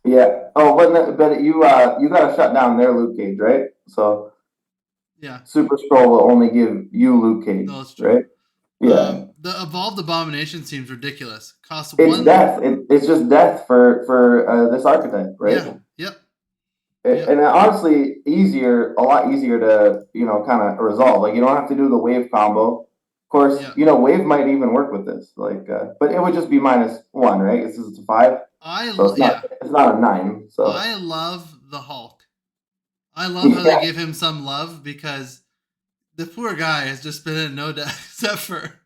Yeah. Oh, but you got to shut down their Luke Cage, right? So yeah, Super Scroll will only give you Luke Cage, no, that's true. right? Yeah. The Evolved Abomination seems ridiculous. Costs it's death. It's just death for this archetype, right? Yeah. Yep. And honestly, a lot easier to kind of resolve. Like you don't have to do the wave combo. Of course, wave might even work with this. But it would just be -1, right? It's a 5. It's not a 9. So I love the Hulk. I love how they give him some love because the poor guy has just been in no death except for.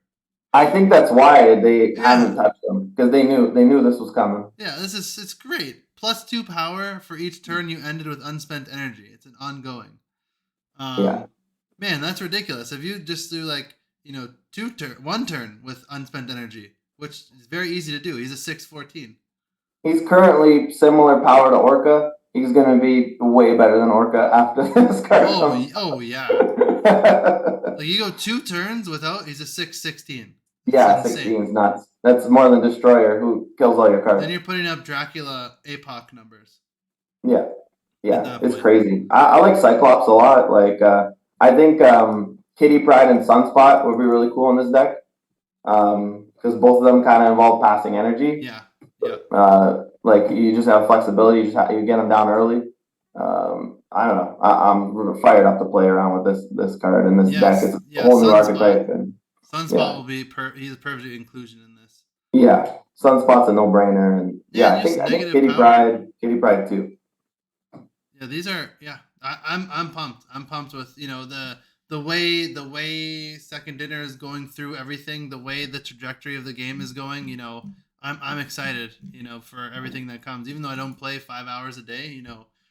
I think that's why they haven't touched him because they knew this was coming. Yeah, it's great. +2 power for each turn you ended with unspent energy. It's an ongoing. Man, that's ridiculous. If you just do 1 turn with unspent energy, which is very easy to do. He's a 6/14. He's currently similar power to Orca. He's going to be way better than Orca after this card. Oh yeah. You go 2 turns without. He's a 6/16. Yeah, 16 is nuts. That's more than Destroyer, who kills all your cards. Then you're putting up Dracula APOC numbers. Yeah, it's crazy. I like Cyclops a lot. I think Kitty Pryde and Sunspot would be really cool in this deck because both of them kind of involve passing energy. Yeah. You just have flexibility. You get them down early. I don't know. I'm fired up to play around with this card and this deck. It's a whole new archetype. And Sunspot will be he's a perfect inclusion in this. Yeah, Sunspot's a no-brainer, and I think Kitty Pryde too. Yeah, these are I'm pumped. I'm pumped with the way Second Dinner is going through everything, the way the trajectory of the game is going. I'm excited, for everything that comes. Even though I don't play 5 hours a day,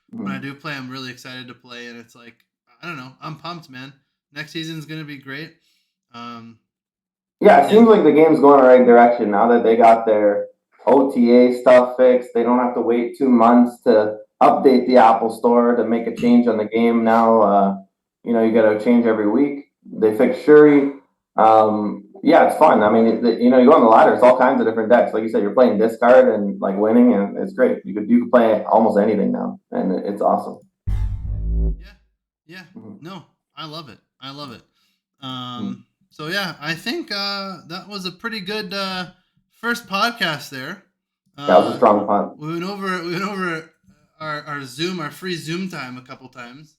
when I do play, I'm really excited to play, and it's I don't know, I'm pumped, man. Next season's gonna be great. It seems like the game's going in the right direction now that they got their OTA stuff fixed. They don't have to wait 2 months to update the Apple Store to make a change on the game. Now, you got to change every week. They fixed Shuri. It's fun. I mean, you go on the ladder. It's all kinds of different decks. Like you said, you're playing discard and winning, and it's great. You could play almost anything now, and it's awesome. Yeah. No, I love it. So yeah, I think that was a pretty good first podcast there. That was a strong fun. We went over our Zoom, our free Zoom time a couple times.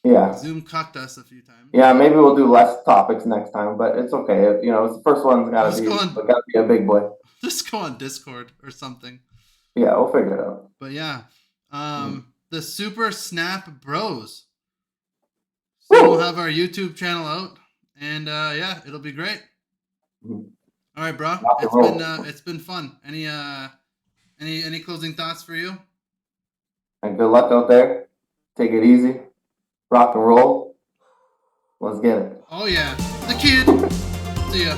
Yeah. Zoom cucked us a few times. Yeah, maybe we'll do less topics next time, but it's okay. It's the first one's gotta be a big boy. Just go on Discord or something. Yeah, we'll figure it out. But yeah, the Super Snap Bros. So we'll have our YouTube channel out, and it'll be great. All right, bro. It's been fun. Any closing thoughts for you? And good luck out there. Take it easy. Rock and roll. Let's get it. Oh yeah, the kid. See ya.